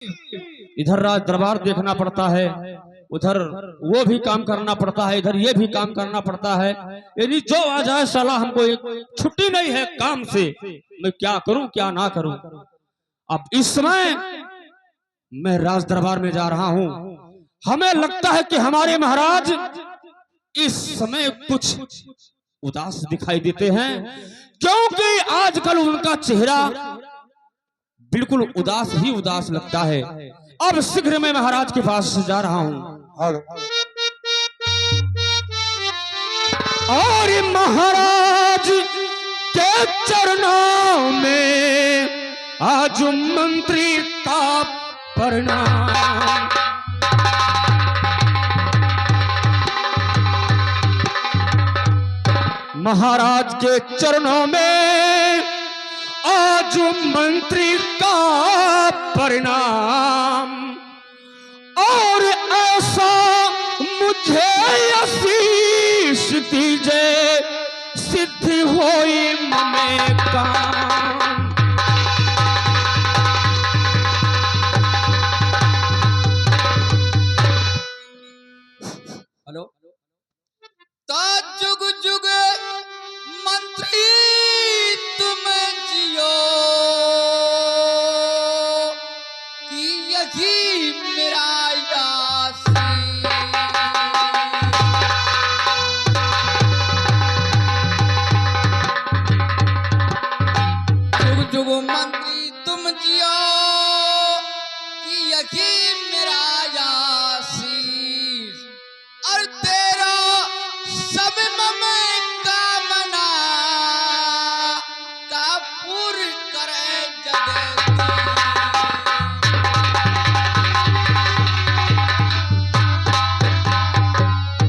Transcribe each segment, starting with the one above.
इधर राज दरबार देखना पड़ता है, उधर वो भी काम करना पड़ता है, इधर ये भी काम करना पड़ता है। यदि जो आ जाए साला, हमको एक छुट्टी नहीं है काम से, मैं क्या करूं क्या ना करूं। अब इस समय मैं राज दरबार में जा रहा हूं। हमें लगता है कि हमारे महाराज इस समय कुछ उदास दिखाई देते हैं, क्योंकि आजकल उनका चेहरा बिल्कुल उदास ही उदास लगता है। अब शीघ्र मैं महाराज के पास जा रहा हूं। और महाराज के चरणों में आज मंत्री का प्रणाम। महाराज के चरणों में आज मंत्री का प्रणाम। और ऐसा मुझे आशीष दीजिए, सिद्धि होई मने काम। हेलो, जुग जुग मंत्री तुम जियो, कि यही मेरा आशीष। जुग जुग मंत्री तुम जियो, कि यही मेरा आशीष। और तेरा सब मम कामना का पूर्ण करे जगत।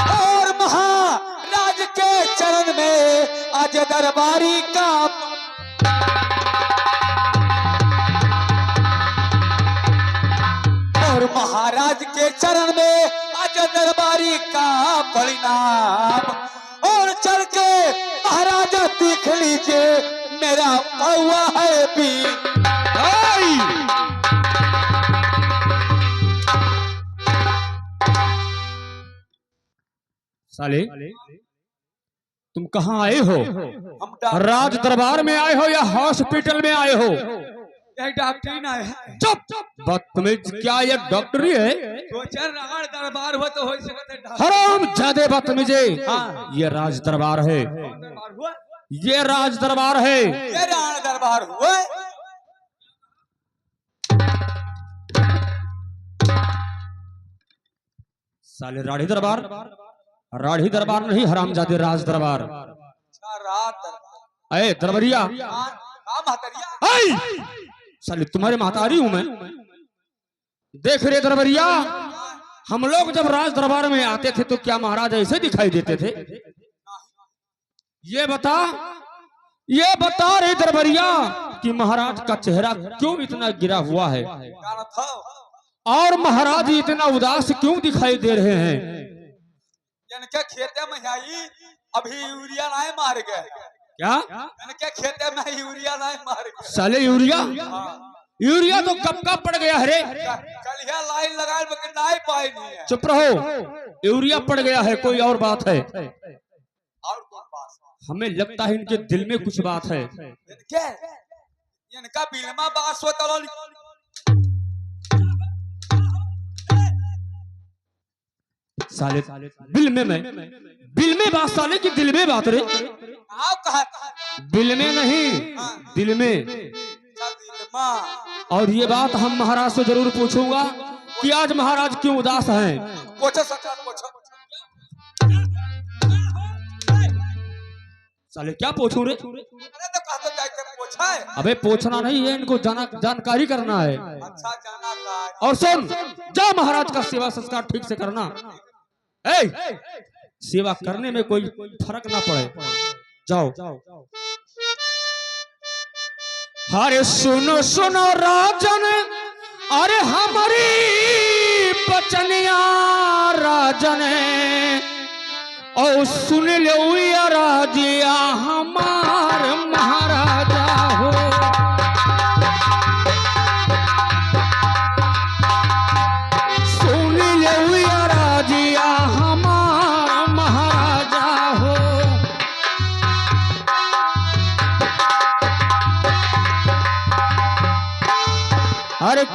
और महाराज के चरण में आज दरबारी का और महाराज के चरण में आज दरबारी का परिणाम। और चल के महाराज देख लीजिए, मेरा कौआ है भी। साले तुम कहाँ आए हो? हम राज दरबार में आए हो या हॉस्पिटल में आए हो? डॉक्टरी ना है। चुप, बदतमीज। क्या ये डॉक्टरी है? दो चार राज दरबार हो तो हो सकते है। हराम ज्यादा बदतमीजे। हाँ। ये राज दरबार है, ये राज दरबार है। ये राज दरबार हुआ। साले राढ़ी दरबार, राढ़ी दरबार नहीं हरामजादे, राज दरबार। राज दरबार। अरे दरबरिया, साले तुम्हारे महतारी हूं मैं। देख रहे दरबरिया, हम लोग जब राज दरबार में आते थे तो क्या महाराज ऐसे दिखाई देते थे? ये बता रहे दरबरिया कि महाराज का चेहरा क्यों इतना गिरा हुआ है, और महाराज इतना उदास क्यों दिखाई दे रहे हैं? इनके खेते में अभी यूरिया नहीं मार गए क्या? इनके खेते में यूरिया नहीं मार गए। साले यूरिया? यूरिया तो कब का पड़ गया है? कल लाइन लगा नहीं पाई नहीं है। चुप रहो, यूरिया पड़ गया है, कोई और बात है। और कौन बात? हमें लगता है इनके दिल में कुछ बात है। इनका बिलमा बास होता। साले बिल में बात, साले की दिल में बात रे। बिल में नहीं, दिल में। और ये बात हम महाराज से जरूर पूछूंगा कि आज महाराज क्यों उदास हैं। पूछो सरकार, पूछो। साले क्या पूछूं रे? अरे तो कहते जाके पूछा है। अबे पूछना नहीं है, इनको जानकारी करना है। अच्छा जाना का। और सुन, जा महाराज का सेवा संस्कार ठीक से करना। सेवा करने में कोई फर्क ना पड़े। जाओ। अरे सुनो सुनो राजन, अरे हमारी बचनिया राजन, और सुन लो राजिया हमार महाराजा हो।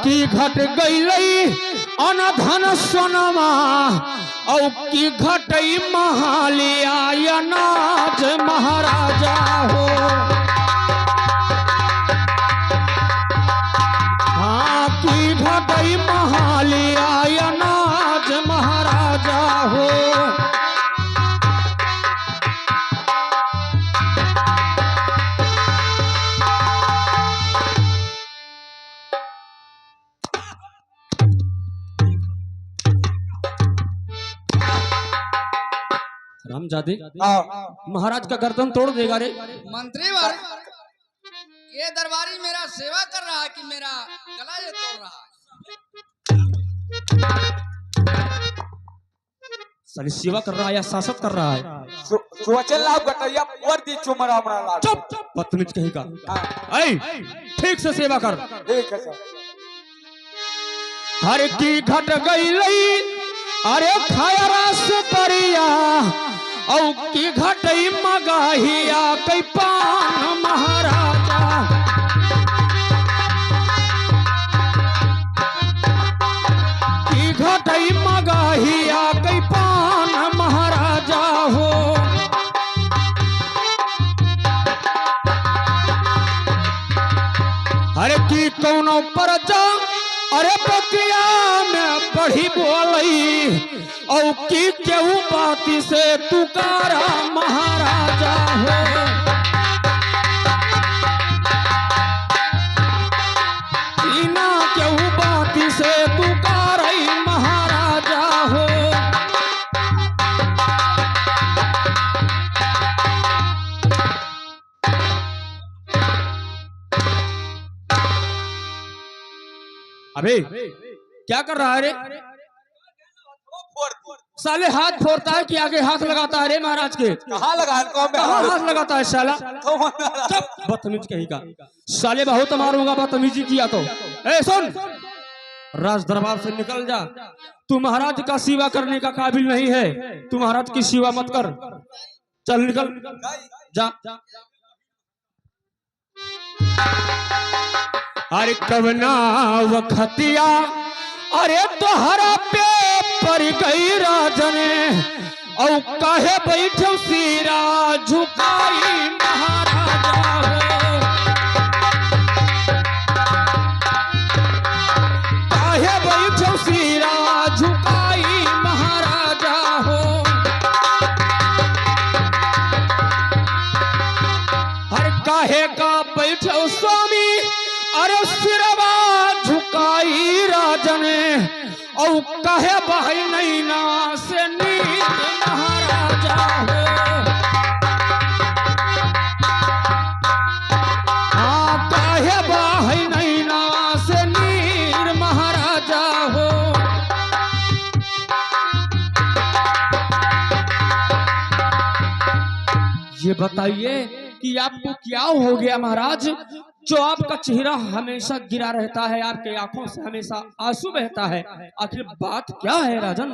की घट गई अनधन सोनमा औ की घटई महालिया अनाज महाराजा हो। हाँ की घटई महालिया अनाज महाराजा हो। रामजादे महाराज का गर्दन तोड़ देगा रे। मंत्री वर ये दरबारी मेरा सेवा कर रहा है कि मेरा गला ये तोड़ रहा है? साली सेवा कर रहा है या शासक कर रहा है? सोचल लाभ गटैया वर्दी चुमरा हमरा लाभ। चुप बदतमीज कहीं का। ऐ ठीक से सेवा कर। ठीक है सर। हर की घट गई अरे खाया रस परिया औ की घटई मगाहिया कई पान महाराजा। की घटई मगाहिया कई पान महाराजा हो। अरे की कौनो परजा अरे बतिया में बढ़ी बोलई औ की केहू बाती से तुकारा महाराजा हो। बिना केहू बाती से तुकारई महाराजा हो। अबे क्या कर रहा है रे? साले हाथ फोड़ता है कि आगे हाथ लगाता है रे महाराज के? कहाँ लगा कहाँ हाथ लगाता है साला? चुप बदतमीज कहीं का। साले बहुत मारूंगा बदतमीजी किया तो। ए सुन राज दरबार से निकल जा। तू महाराज का सेवा करने का काबिल नहीं है। तू महाराज की सेवा मत कर। चल निकल जा। अरे कवना वखतिया अरे तोहरा पे पर गई राजने औ काहे बैठो सिरा झुकाई महाराजा हो। काहे बैठो सिरा झुकाई महाराजा हो। हर काहे का बैठो स्वामी अरे सिरवा झुकाई राजने औ कहे बहई नैना से नीर महाराजा हो। हाँ कहे बहई नैना से नीर महाराजा हो। ये बताइए कि आपको क्या हो गया महाराज जो आपका चेहरा हमेशा गिरा रहता है, आपके आंखों से हमेशा आंसू बहता है? आखिर बात क्या है राजन?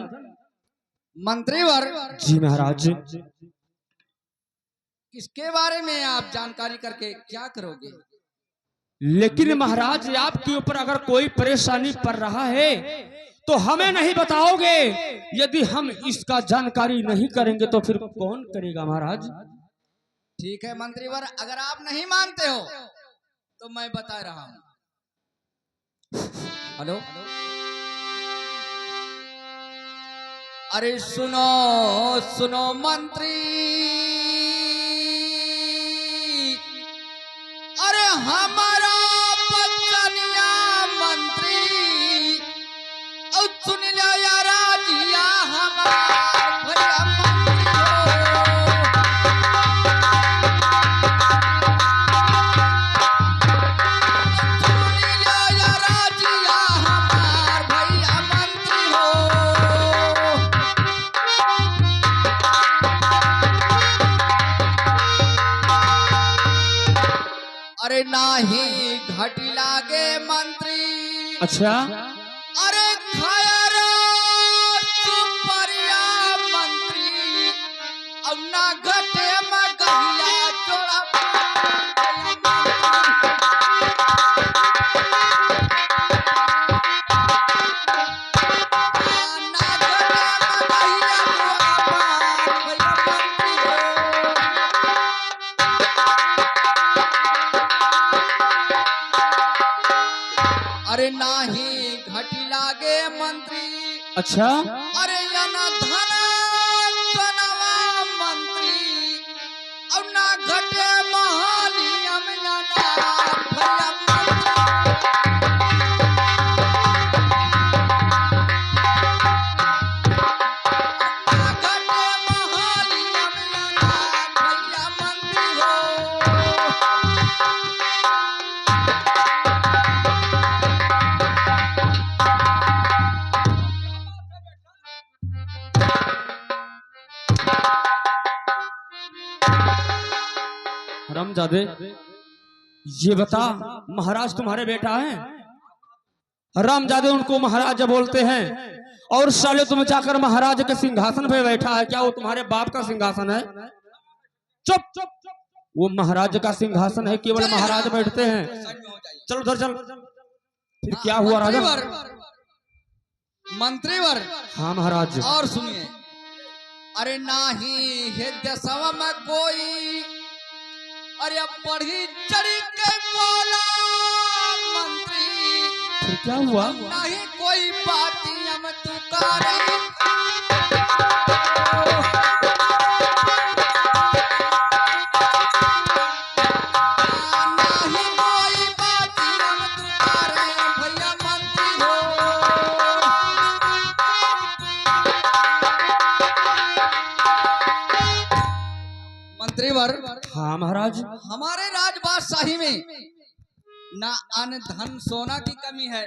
मंत्रीवर जी महाराज। इसके बारे में आप जानकारी करके क्या करोगे? लेकिन महाराज आपके ऊपर अगर कोई परेशानी पड़ रहा है तो हमें नहीं बताओगे? यदि हम इसका जानकारी नहीं करेंगे तो फिर कौन करेगा महाराज? ठीक है मंत्रीवर, अगर आप नहीं मानते हो तो मैं बता रहा हूं। हेलो अरे सुनो सुनो मंत्री, अरे हमारा बचनिया मंत्री और सुन लो यार राजिया हमारा भैया अरे नाही घटी लागे मंत्री। अच्छा अरे खाया सुपरिया मंत्री अब ना घटे मगहिया जोड़ा। लागे मंत्री। अच्छा अरे या ना धन सोनवा मंत्री और ना घटे महानियम या ना भैया रामजादे, ये बता महाराज तुम्हारे बेटा हैं? रामजादे उनको महाराज बोलते हैं। और साले तुम जाकर महाराज के सिंहासन पे बैठा है, क्या वो तुम्हारे बाप का सिंहासन है? चुप चुप, वो महाराज का सिंहासन है, केवल महाराज बैठते हैं। चलो उधर चल। फिर क्या हुआ राजा? मंत्रीवर। हाँ महाराज। और सुनिए, अरे नाही है दसवा में कोई, अरे अब बढ़ी चढ़ी के बोला मंत्री। फिर क्या हुआ? नहीं कोई बात हम तू करे, नहीं कोई बात हम तू करे भैया मंत्री हो। मंत्रीवर। हाँ महाराज। हमारे राजबादशाही में ना अन्न धन सोना की कमी है,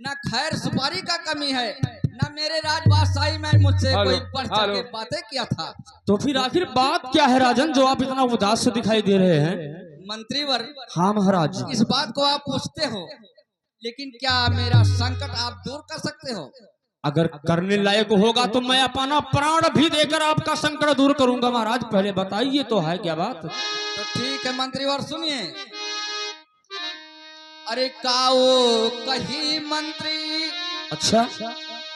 ना खैर सुपारी का कमी है, ना मेरे राजबादशाही में मुझसे कोई बढ़ चढ़ के बातें किया था। तो फिर आखिर बात क्या है राजन, जो आप इतना उदास से दिखाई दे रहे हैं? मंत्रीवर। हाँ महाराज। इस बात को आप पूछते हो, लेकिन क्या मेरा संकट आप दूर कर सकते हो? अगर करने लायक होगा तो मैं अपना प्राण भी देकर आपका संकट दूर करूंगा महाराज। पहले बताइए तो है क्या बात? तो ठीक है मंत्रीवर, सुनिए। अरे काओ कही मंत्री। अच्छा।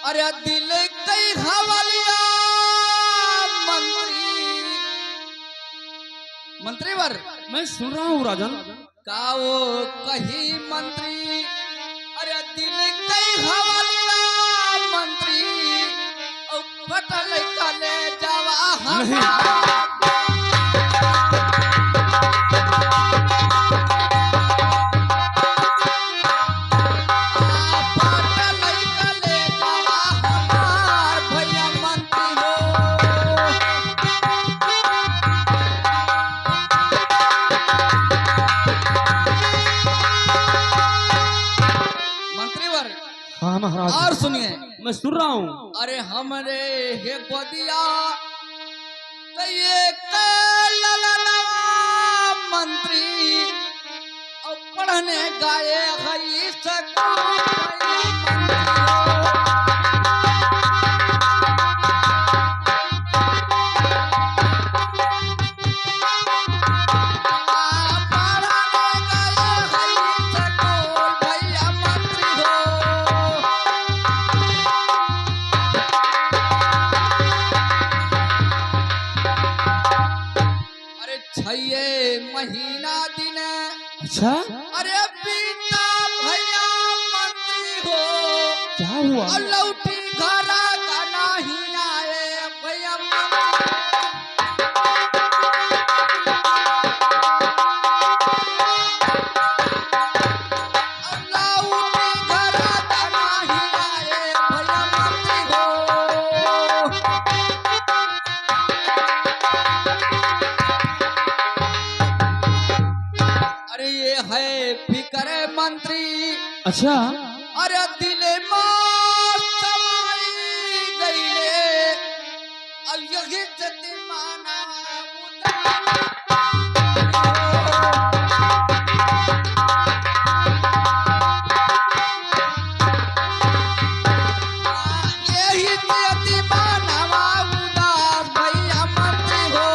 अरे दिल कई हवालिया मंत्री। मंत्रीवर। मैं सुन रहा हूँ राजन। काओ कही मंत्री। अरे दिल कई हवालिया मंत्री और फटल कले जावा नहीं। हाँ महाराज। और सुनिए, मैं सुन रहा हूँ। अरे हमरे हे बदिया मंत्री और पढ़ने गाए गई महीना दिन। अच्छा। अरे बीता भैया मंत्री हो, क्या हुआ? और लौटी घरा का नहीं आए भैया मंत्री। अच्छा। अरे दिले मां समाई गईले अब यही जति माना यही जति माना उदास भैया मंत्री हो।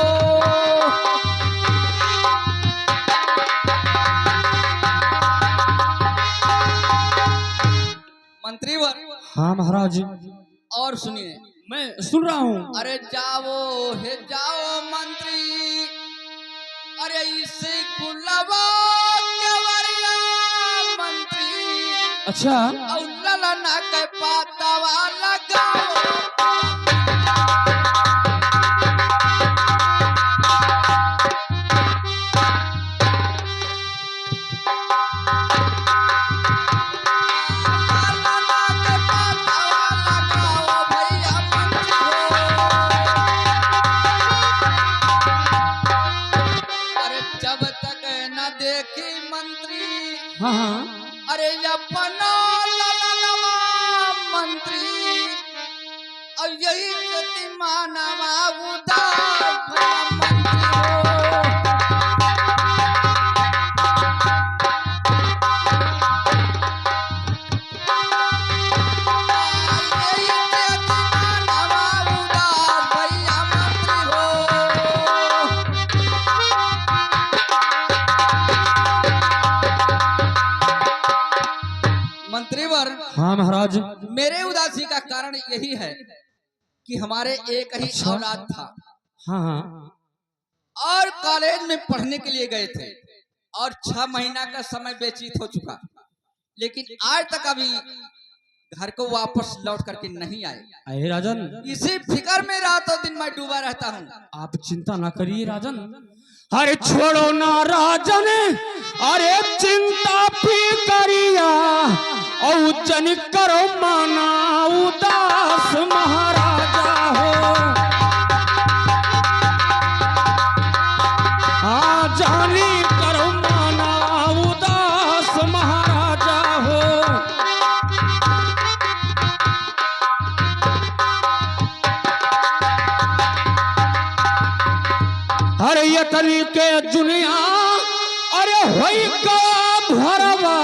मंत्रीवर। हाँ महाराज। और सुनिए, मैं सुन रहा हूँ। अरे जाओ हे जाओ मंत्री। अरे इसे कुलवा केवरिया मंत्री। अच्छा। और ललन लाना के पातावा लगाओ। देखी मंत्री हाँ हाँ अरे अपना ललनवा मंत्री और यही गति मानवा उदार मंत्री मंत्रीवर। हाँ महाराज। मेरे उदासी का कारण यही है कि हमारे एक ही औलाद था। हाँ हाँ। और कॉलेज में पढ़ने के लिए गए थे और 6 महीना का समय व्यतीत हो चुका, लेकिन आज तक अभी घर को वापस लौट करके नहीं आए। अरे राजन, इसी फिक्र में रातों दिन मैं डूबा रहता हूँ। आप चिंता ना करिए राजन। अरे छोड़ो ना राजन, अरे चिंता फिकरिया और जन करो माना उदास महाराजा हो। हाँ जानी करो माना उदास महाराजा हो। अरे ये तली के दुनिया अरे होई का भरवा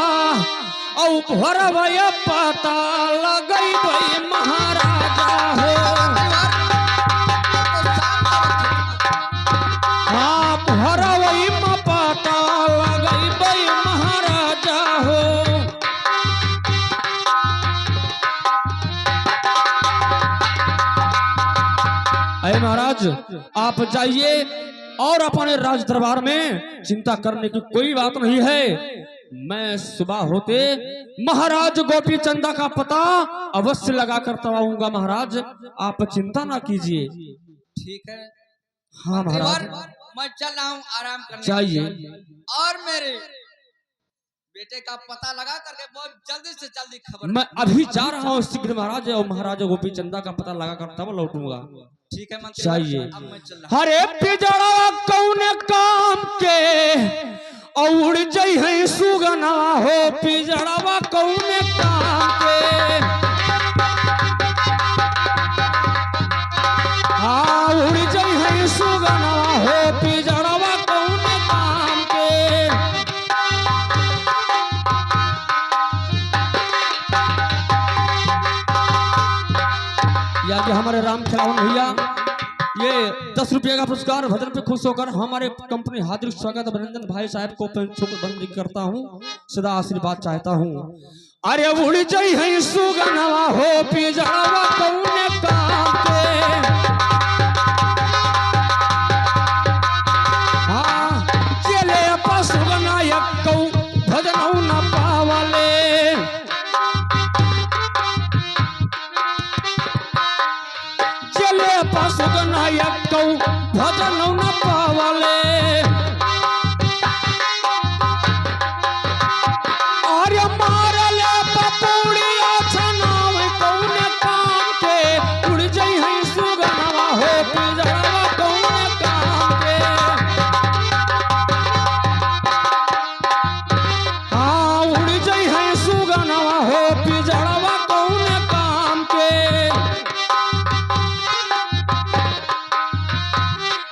औ भरवा ये पता लगई भाई महाराजा हो। हाँ भरवा में पता लगई भाई महाराजा हो। अरे महाराज आप जाइए और अपने राज दरबार में चिंता करने की कोई बात नहीं है। मैं सुबह होते महाराज गोपी चंदा का पता अवश्य लगा कर तवाऊंगा महाराज, आप चिंता ना कीजिए। ठीक है। हाँ महाराज। मैं चल रहा हूँ आराम करने। चाहिए। और मेरे बेटे का पता लगा करके बहुत जल्दी से जल्दी खबर। मैं अभी जा रहा हूँ शीघ्र महाराज, और महाराज गोपी चंदा का पता लगा कर तब लौटूंगा। ठीक है मंत्री। चाहिए। अब मैं चल रहा हूं। हरे पिजड़ा कौन काम के और जई है सुगना हो। पिजड़वा कौन काम के हाँ उड़ जई है सुगना हो। पिजड़वा कौन काम के या कि हमारे राम खिलावन भैया ये 10 रुपये का पुरस्कार भजन पे खुश होकर हमारे कंपनी हार्दिक स्वागत अभिनंदन भाई साहब को बंदी करता हूँ, सदा आशीर्वाद चाहता हूँ। अरे उड़ जाई है सुगनवा हो। पिजड़वा कौन काम के हाँ चले सुगना यक्कौ भजनौ न पावले। सुगना यक्कौ भजन न पावले। और मारले पपौड़िया छनाव कौन काम के उड़ जई है सुगनवा हो। पिजड़वा कौन काम के हाँ उड़ जई है सुगनवा हो। पिजड़वा कौन काम के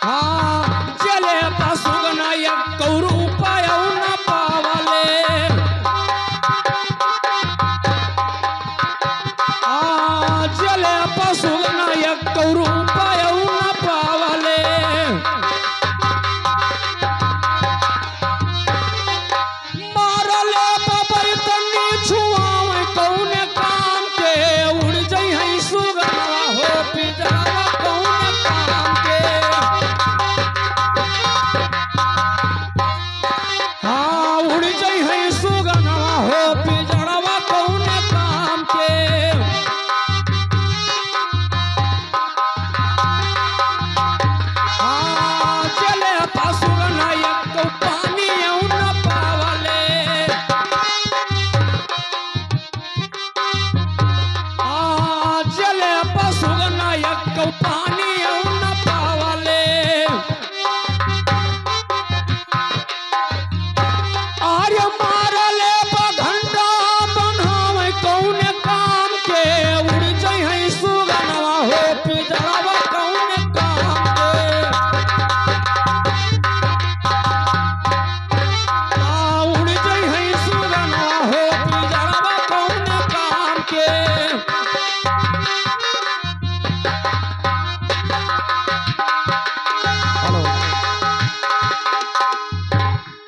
हाँ चले पशु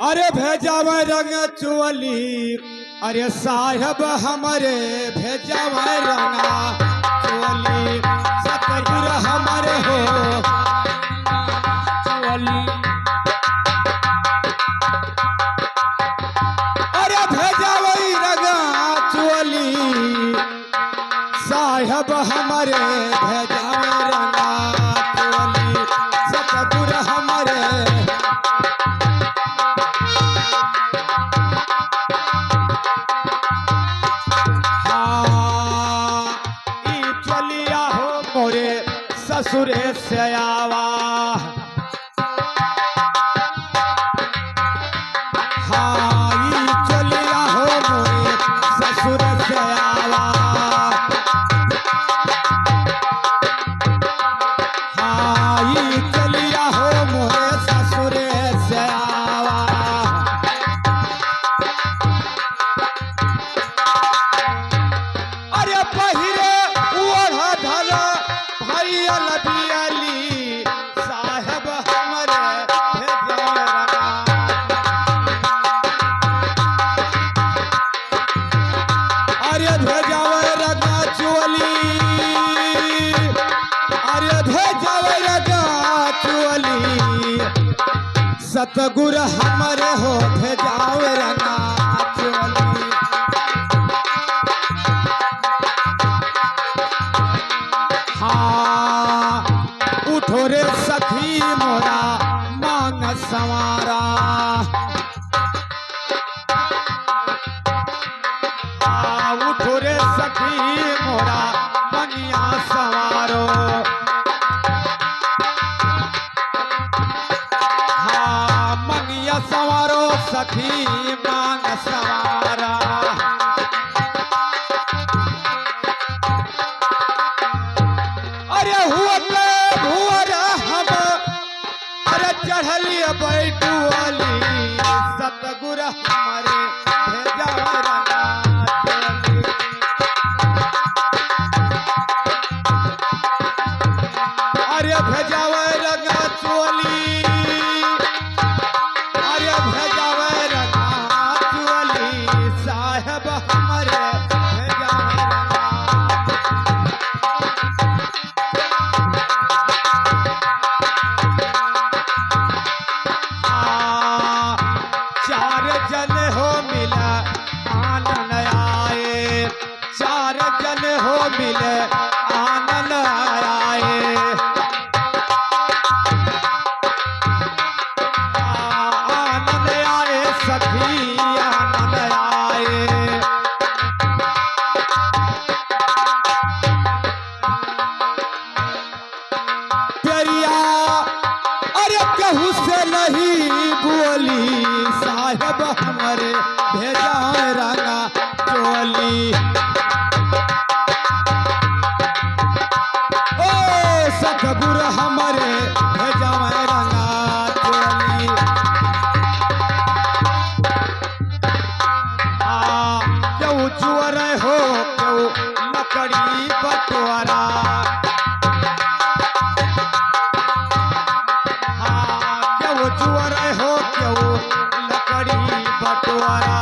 अरे भेजाव रंग चोली, अरे साहब हमारे भेजाव रंगा चोली, सतगुर हमारे हो चोली। अरे भेजाव रंगा चोली, साहब हमारे भेजाव रंगा चोली, सतगुर हमारे। ससुरे से आवा, हाँ चलिया हो मोरे ससुर से आवा, हाँ चलिया हो मोरे ससुर से आवा। अरे पहिरे ओढ़ा ढला भाई अलबियली, साहब हमारे भेजाव रंगा। अरे भेजाव रंगा चोली, अरे भेजाव रंगा चोली, सतगुर हमारे हो भेजाव रंगा चोली। उठो रे सखी मोरा मांग संवारा, उठो रे सखी मोरा मनिया संवारो, हाँ मनिया संवारो सखी मांग संवारा। अरे हुआ भुअर हम, अरे चढ़लिए बैठुअली, सतगुर हमारे भेजाव रंगा चोली। अरे भेजाव रंगा चोली, अरे भेजाव रंगा चोली, साहब हमारे भेजाव रंगा। चार जन हो मिले आनंद आए, चार जन हो मिले आनंद आए, आनंद आए सखी आनंद आए। प्यारिया अरे कहू से नहीं बोली, साहब हमारे भेजाव रंगा चोली। ओ सतगुर हमारे भेजाव रंगा चोली। क्यों चुअर हो क्यों लकड़ी बटवारा, चुअर हो क्यों लकड़ी बटवारा।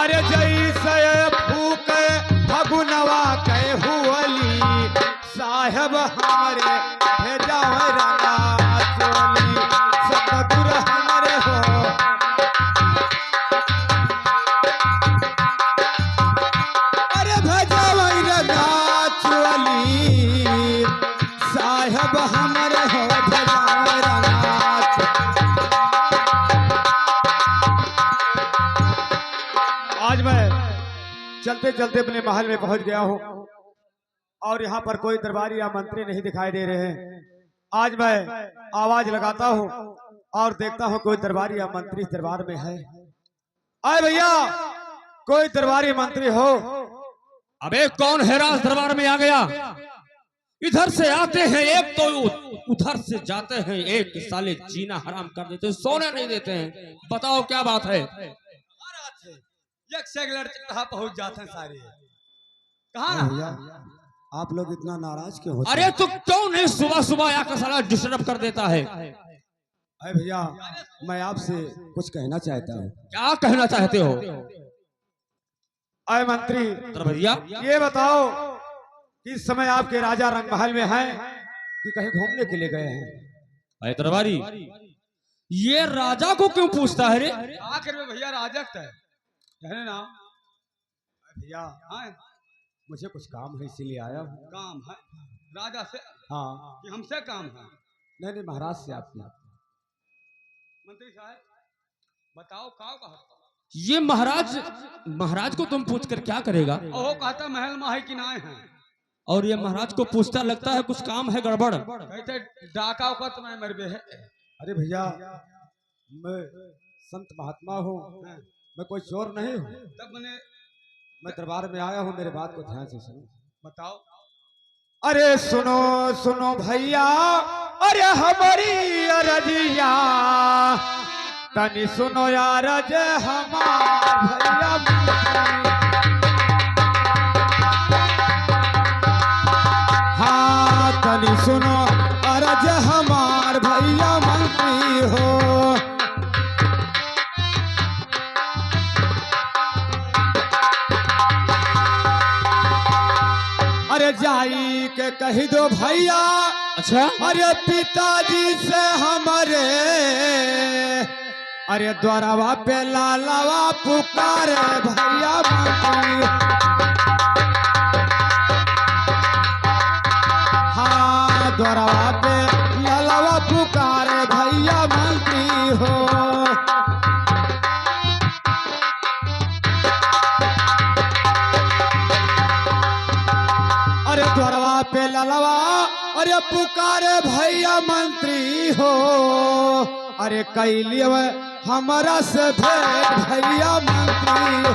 अरे जैसे फूक फगुनवा के हुअली, साहब हमारे भेजाव रंगा चोली, सतगुर हमारे हो। अरे भेजाव रंगा चोली, साहब हमारे हो भेजाव रंगा। आज मैं चलते चलते अपने महल में पहुंच गया हूं और यहाँ पर कोई दरबारी या मंत्री नहीं दिखाई दे रहे हैं। आज मैं आवाज लगाता हूं और देखता हूं कोई दरबारी या मंत्री इस दरबार में है। आए भैया, कोई दरबारी मंत्री हो? अबे कौन है राज दरबार में आ गया? इधर से आते हैं एक तो उधर से जाते हैं एक, साले जीना हराम कर देते हैं, सोने नहीं देते हैं। बताओ क्या बात है? एक से एक लड़के कहाँ पहुंच जाते हैं सारे। कहाँ भैया आप लोग इतना नाराज क्यों होते अरे तो क्यों नहीं सुबह सुबह आकर साला डिस्टर्ब कर देता है? अरे भैया मैं आपसे कुछ कहना चाहता हूँ। क्या कहना चाहते हो? अरे मंत्री भैया ये बताओ कि इस समय आपके राजा रंगमहल में हैं कि कहीं घूमने के लिए गए हैं? अरे दरबारी, ये राजा को क्यों पूछता है रे? आखिर में भैया राजा है कहने ना। भैया हाँ मुझे कुछ काम है इसीलिए आया हूँ। काम है राजा से? हाँ। कि हमसे काम है? नहीं नहीं महाराज से आपसे। मंत्री साहब बताओ का कहा? ये महाराज को तुम पूछ कर क्या करेगा? ओहो कहता महल माही की नाय है। और ये महाराज को पूछता लगता है कुछ काम है गड़बड़। कहते डाका उका तुम्हें मरबे है। अरे भैया मैं संत महात्मा हूँ, मैं कोई चोर नहीं हूँ। तब मैं दरबार में आया हूँ, मेरे बात को ध्यान से सुनो। बताओ। अरे सुनो सुनो भैया, अरे हमारी अरजिया तनी सुनो यार जे हमार भैया। हाँ तनी सुनो अरज हमार भैया मंत्री हो। अरे जाई के कही दो भैया। अच्छा अरे पिताजी से हमारे, अरे द्वारवा पे लालावा पुकारे भैया मंत्री। हाँ द्वारवा पे लालावा पुकारे भैया मंत्री हो। अरे द्वारवा पे ललवा अरे पुकारे भैया मंत्री हो। अरे कैलिए हमारा से भेंट भैया मंत्री।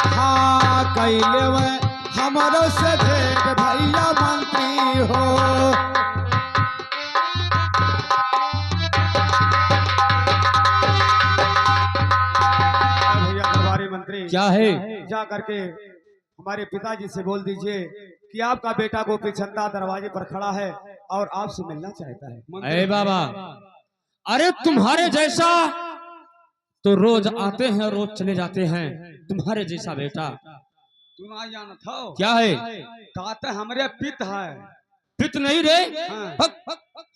हाँ कैलिए हमारा से भेंट भैया मंत्री हो। भैया दरबारी मंत्री क्या है? जा करके हमारे पिताजी से बोल दीजिए कि आपका बेटा गोपी चंदा दरवाजे पर खड़ा है और आपसे मिलना चाहता है। अरे बाबा, अरे तुम्हारे जैसा तो रोज आते हैं रोज चले जाते हैं, तुम्हारे जैसा बेटा तू ना जाना था क्या है? कहते हमरे पित है। पित नहीं रे, हाँ।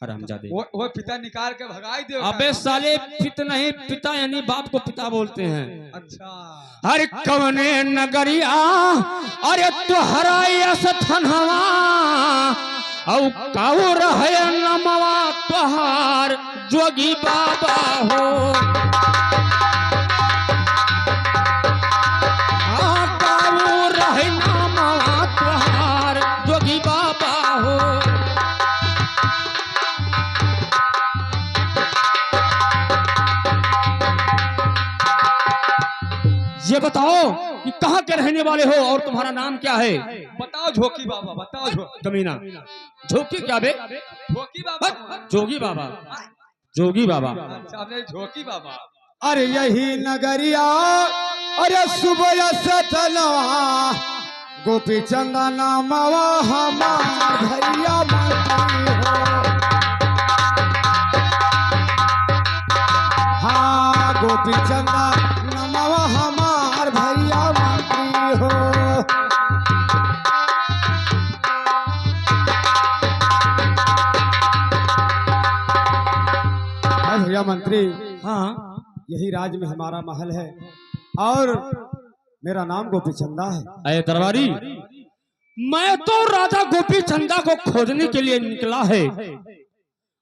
हरामजादे। वो पिता निकाल के भगाई दे। अबे साले पित नहीं, पिता यानी बाप को पिता बोलते हैं। अच्छा अरे कवने नगरिया अरे तुहरा यस थनवा औ काऊ रहे नमवा तुहार जोगी बाबा हो। काऊ रहे नमवा तुहार जोगी बाबा हो। ये बताओ कि कहाँ के रहने वाले हो और तुम्हारा नाम क्या है? बताओ झोकी बाबा, बताओ कमीना। झोंकी क्या बे? झोकी बाबा। जोगी बाबा, जोगी बाबा। अच्छा झोकी बाबा। अरे यही नगरिया अरे सुबह से तलवा गोपी चंदा नामवा हमार भैया मंत्री हो। हाँ गोपी चंदा नामवा हमार भैया मंत्री हो। भैया मंत्री हाँ यही राज में हमारा महल है और मेरा नाम गोपी चंदा है। अरे दरबारी, मैं तो राजा गोपी चंदा को खोजने के लिए निकला है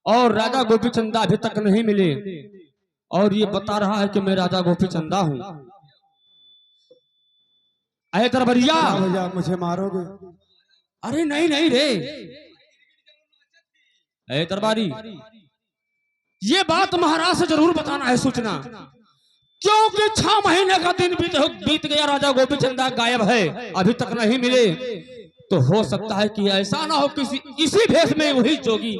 और राजा गोपी चंदा अभी तक नहीं मिले और ये बता रहा है कि मैं राजा गोपी चंदा हूँ। अरे दरबारिया, भैया मुझे मारोगे? अरे नहीं नहीं रे। अरे दरबारी, ये बात महाराज से जरूर बताना है सूचना। क्योंकि 6 महीने का दिन बीत गया, राजा गोपी चंदा गायब है, अभी तक नहीं मिले। तो हो सकता है कि ऐसा ना हो किसी इसी भेष में वही जोगी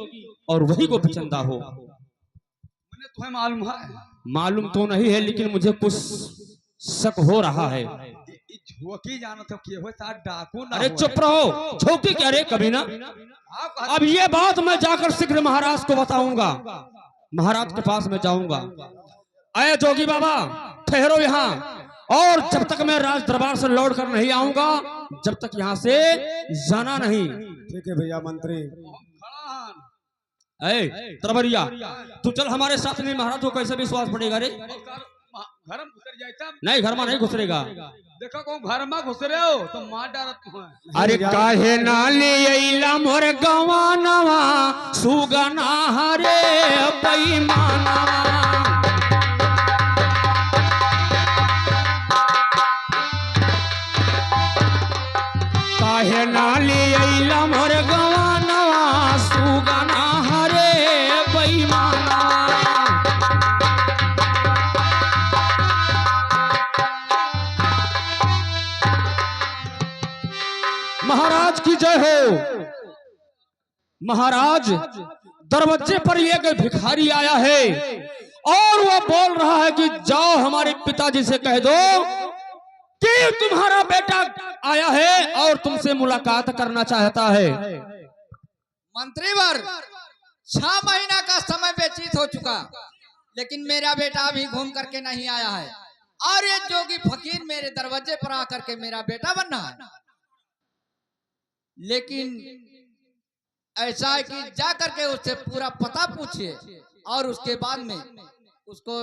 और वही गोपी चंदा हो। मुझे तुम्हें मालूम है? मालूम तो नहीं है, लेकिन मुझे कुछ शक हो रहा है। झोंकी जानो तो के हो साथ डाकू ना। अरे चुप रहो, झोंकी क्या रे कभी ना। अब ये बात मैं जाकर शीघ्र महाराज को बताऊंगा, महाराज के पास में जाऊंगा। अरे जोगी बाबा ठहरो यहाँ, और जब तक मैं राज दरबार से लौट कर नहीं आऊंगा, जब तक यहाँ से जाना नहीं। ठीक है भैया मंत्री। तरबरिया तू चल हमारे साथ में, महाराज को कैसे विश्वास पड़ेगा रे? घर में घुसर जाता नहीं, घर में नहीं घुसरेगा। देखो को घर में घुस रहे हो तो मार डालत तुम्हें। अरे काहे ना ले अइला मोर गवानवा सुगना हरे बेईमानवा। काहे ना ले अइला मोर गवानवा सुगना हरे बेईमानवा। महाराज की जय हो। महाराज दरवाजे पर एक भिखारी आया है और वो बोल रहा है कि जाओ हमारे पिताजी से कह दो कि तुम्हारा बेटा आया है और तुमसे मुलाकात करना चाहता है। मंत्रीवर 6 महीना का समय व्यतीत हो चुका, लेकिन मेरा बेटा अभी घूम करके नहीं आया है, और ये जोगी फकीर मेरे दरवाजे पर आकर के मेरा बेटा बनना है। लेकिन ऐसा है कि जा करके उससे पूरा पता पूछिए, और उसके बाद में उसको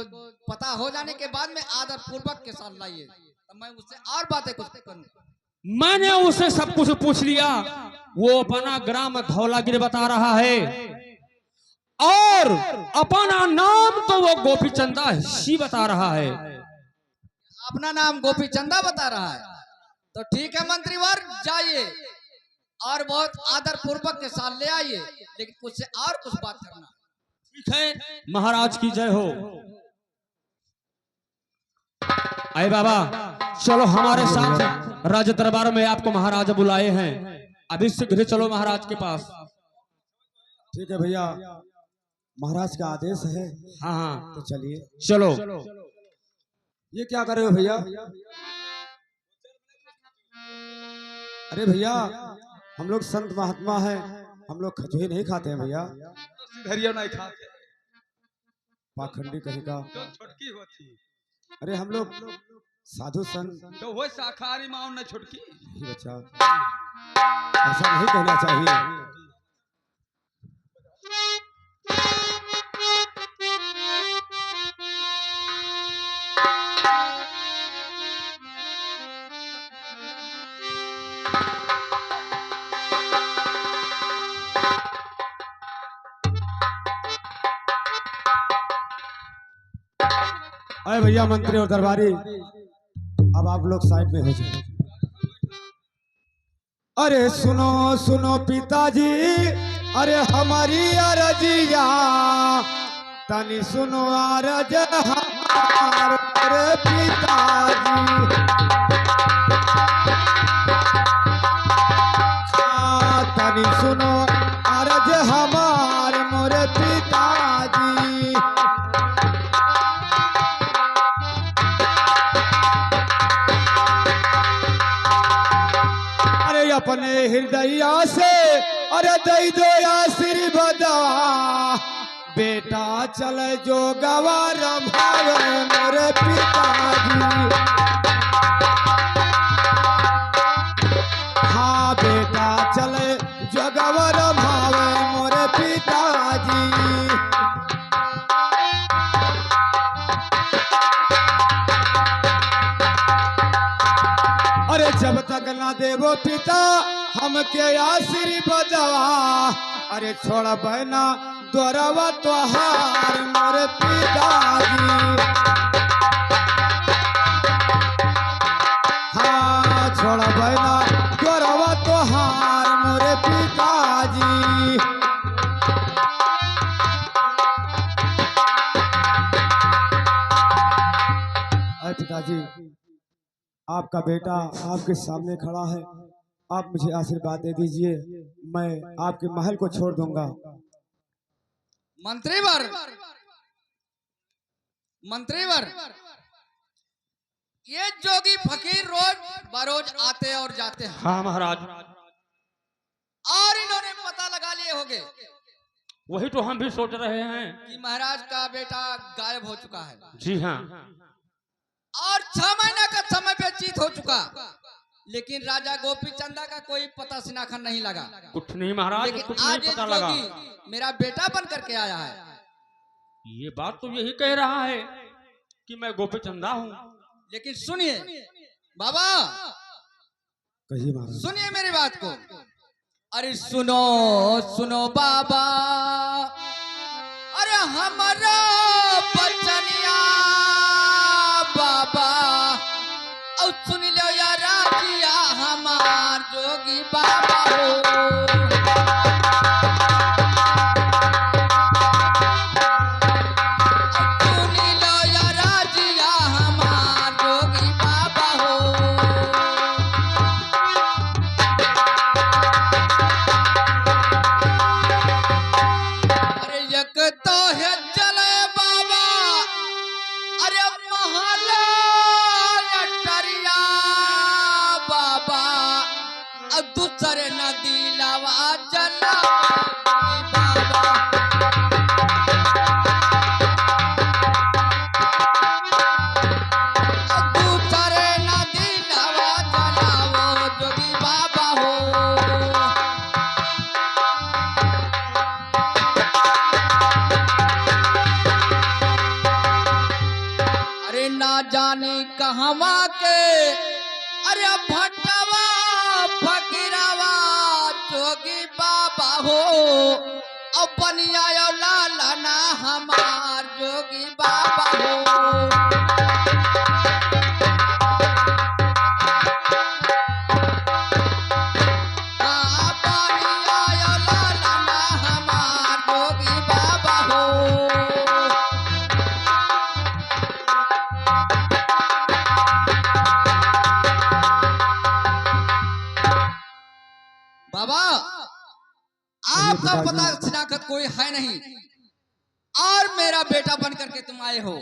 पता हो जाने के बाद में आदर पूर्वक के साथ लाइए, तो मैं उससे और बातें कुछ करूंगा। मैंने उसे सब कुछ पूछ लिया, वो अपना ग्राम धौलागिरी बता रहा है और अपना नाम तो वो गोपी चंदा ही बता रहा है। अपना नाम गोपी चंदा बता रहा है, तो ठीक है मंत्रीवर, जाइए और बहुत आदर पूर्वक के साथ ले आइए, लेकिन कुछ से और कुछ बात करना। ठीक है, महाराज की जय हो। आए बाबा चलो हमारे साथ राज दरबार में, आपको महाराज बुलाए हैं, अभी शीघ्र चलो महाराज के पास। ठीक है भैया, महाराज का आदेश है। हाँ हाँ तो चलिए चलो। ये क्या कर रहे हो भैया? अरे भैया हम लोग संत महात्मा हैं, हम लोग खजूर नहीं खाते हैं भैया। सिधरिया नहीं खाते, पाखंडी कहीं का। तो छुटकी होती। अरे हम लोग साधु संत। तो वो शाकाहारी माउन न छुटकी। बच्चा ऐसा नहीं कहना चाहिए। अरे भैया मंत्री और दरबारी, अब आप लोग साइड में हो जाए। अरे सुनो सुनो पिताजी, अरे हमारी अरजिया तनी सुनो अरज हमारे पिताजी। तनी सुनो अरज हमारे मोरे पिताजी। अपने हृदय से अरे दई दो आशीर्वाद, बेटा चले जो गवार भावे मेरे पिताजी। हाँ बेटा चले जो गवार भावे मोरे पिताजी। अरे जब तक ना देवो पिता हमके आशीर्वाद, अरे छोड़ा बहना द्वारवा त्योहार मोरे पिताजी। हाँ छोड़ा बहना द्वारवा त्योहार मोरे पिताजी। पिताजी, आपका बेटा आपके सामने खड़ा है, आप मुझे आशीर्वाद दे दीजिए, मैं आपके महल को छोड़ दूंगा। मंत्रीवर, ये जोगी फकीर रोज बरोज आते और जाते हैं। हाँ महाराज, और इन्होंने पता लगा लिए होंगे, वही तो हम भी सोच रहे हैं कि महाराज का बेटा गायब हो चुका है। जी हाँ, और 6 महीना का समय व्यतीत हो चुका, लेकिन राजा गोपी चंदा का कोई पता सिनाखन नहीं लगा। कुछ नहीं महाराज, लेकिन कुछ आज नहीं ये पता लगा। जोगी मेरा बेटा बन करके आया है। ये बात तो यही कह रहा है कि मैं गोपी चंदा हूँ। लेकिन सुनिए बाबा, कहिए महाराज। सुनिए मेरी बात को। अरे सुनो सुनो बाबा, अरे हमारा बचनिया बाबा, और सुन लो यार राजिया हमार जोगी बाबा हो। दूसरे नदी लावा जला बाबा, दूसरे नदी लावा जलाओ जोगी बाबा हो। अरे ना जाने कहवा के, अरे भटवा फकीरावा जोगी बाबा हो, अपनिया लाला ना हमार जोगी बाबा हो। अपनिया लाला ना हमार जोगी बाबा हो। बाबा, आपका पता शिनाखत कोई है नहीं, और मेरा बेटा बन करके तुम आए हो।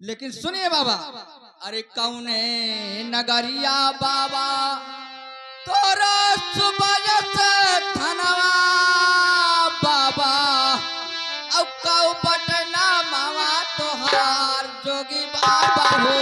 लेकिन सुनिए बाबा, अरे कौने नगरिया बाबा तोरा सुबह से धनवा बाबा, अब कौ बटना मावा तोहार जोगी बाबा हो।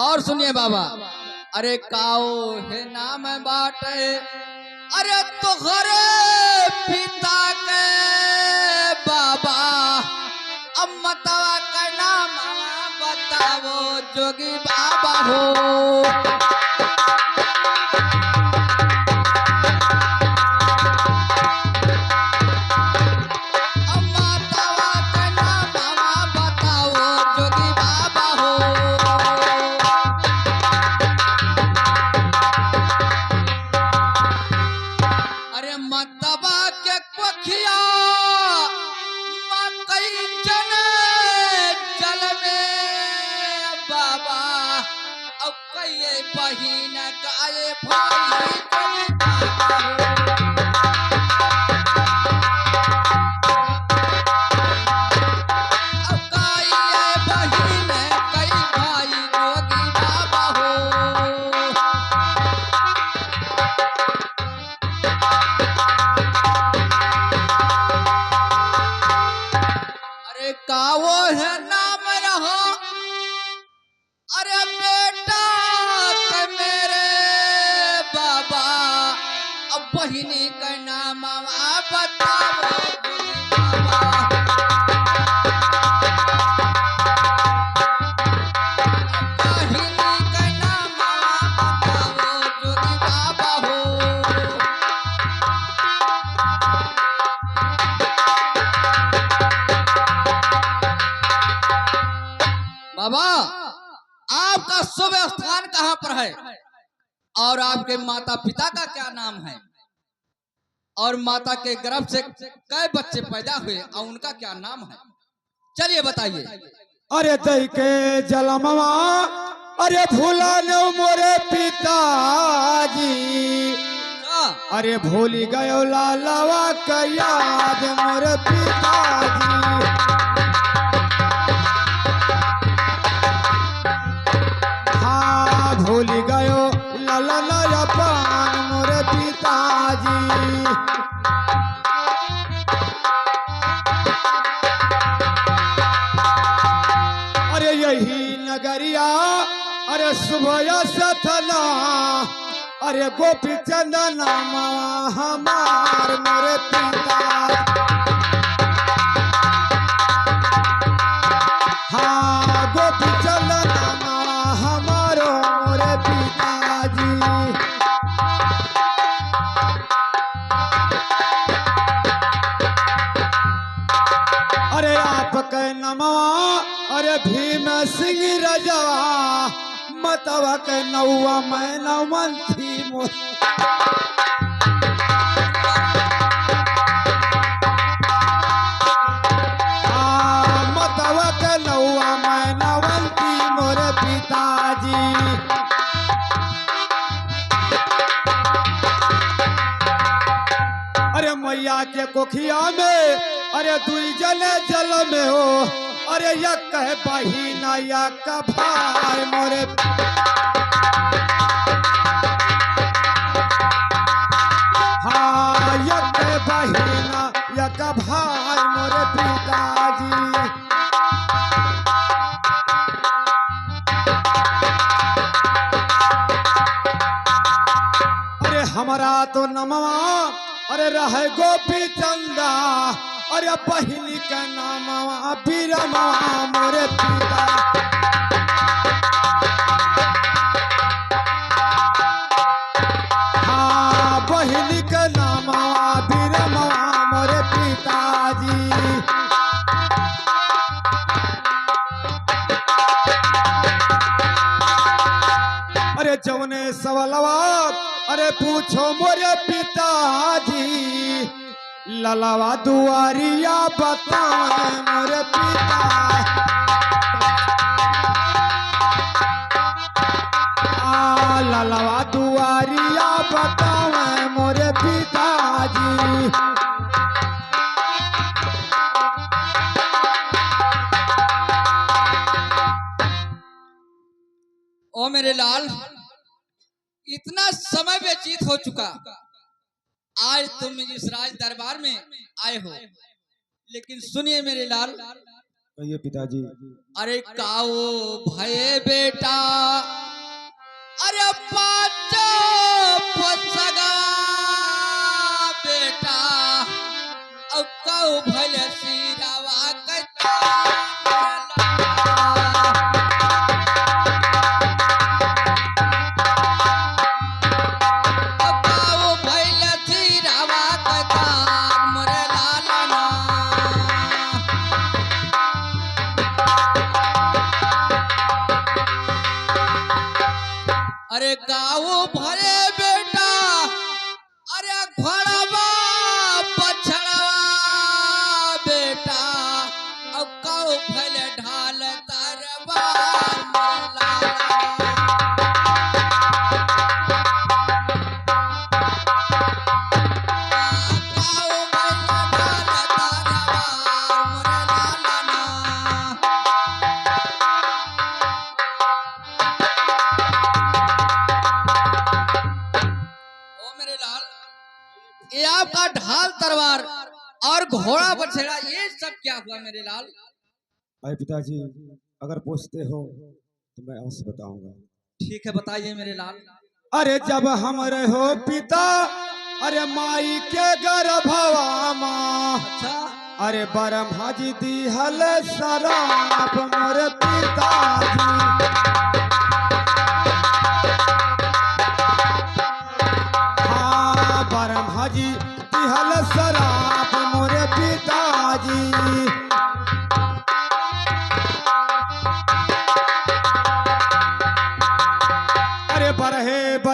और सुनिए बाबा, अरे काओ है नाम बाटे, अरे तोहरे पिता के बाबा, अब मतवा का नाम बताओ जोगी बाबा हो। बहिन काये भाई कावो है नाम रहो, अरे बेटा के मेरे बाबा, अब बहिनी का नाम बताओ बहिनी का नाम बताओ जोगी बाबा हो। बाबा आपका शुभ स्थान कहाँ पर है और आपके माता पिता का क्या नाम है और माता के गर्भ से कै बच्चे पैदा हुए और उनका क्या नाम है, चलिए बताइए। अरे दही के जलमवा अरे भूला नो मोरे पिताजी, अरे भूली गयो लालवा का याद मोरे पिताजी। हाँ भूली गयो लाला पान मोरे पिताजी। अरे यही नगरिया अरे सुबह सथना अरे गोपी चंदन हमार मोरे पिता। हाँ गोपी चंदन हमारो मोरे पिताजी। अरे आपके नमवा अरे भीम सिंह रजवा मतवा के नौवा मैं नवन थी मोर। मतवा के नौवा मैं नवन थी मोरे पिताजी। अरे मैया के कोखिया में अरे दुई जले जल में हो अरे यक है बहिना यक भाई मोरे। हाँ यक है बहिना यक भाई मोरे पिताजी। अरे हमारा तो नमवा अरे रहे गोपी चंदा अरे पहली का नाम बीरमा मोरे पिता। हाँ पहली का नाम बीरमा मोरे पिताजी। अरे जौने सवालवा अरे पूछो मोरे पिताजी ललावा दुआरिया बतावे मोरे पिता। ललावा दुआरिया बतावे मोरे पिताजी। ओ मेरे लाल, इतना समय व्यतीत हो चुका, आज तुम इस राज दरबार में आए हो, लेकिन सुनिए मेरे लाल। कहिए पिताजी। अरे काओ भये बेटा अरे पाँचो फसगा बेटा अब काओ भले सिरावा कच्चा अरे गाओ भरे बेटा अरे घोड़वा पछड़वा बेटा अब गाओ भले ढाल तरवा ये आपका ढाल तलवार और घोड़ा बछड़ा ये सब क्या हुआ मेरे लाल? अरे पिताजी अगर पूछते हो तो मैं अवश्य बताऊंगा। ठीक है बताइए मेरे लाल। अरे जब हम रहो पिता अरे माई के गर्भवा माँ अच्छा अरे ब्रह्मा जी दी हल शराप मोरे पिताजी। हाँ ब्रह्मा जी दी हल शराप मोरे पिताजी।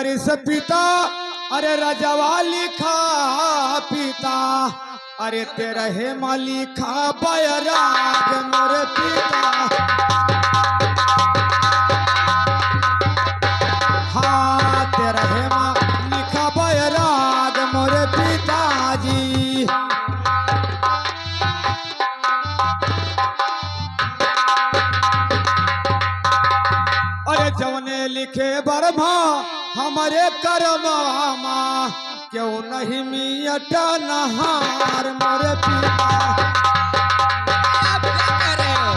बरिस पिता अरे रजवा लिखा पिता अरे तेरा हे मालिखा बैराग मोरे पिता हाँ तेरा हे मालिखा बैराग मोरे पिताजी अरे जवने लिखे बर्मा हमारे करमामा क्यों नहीं मियटा नहार मोरे पिता आप क्या कह रहे हो?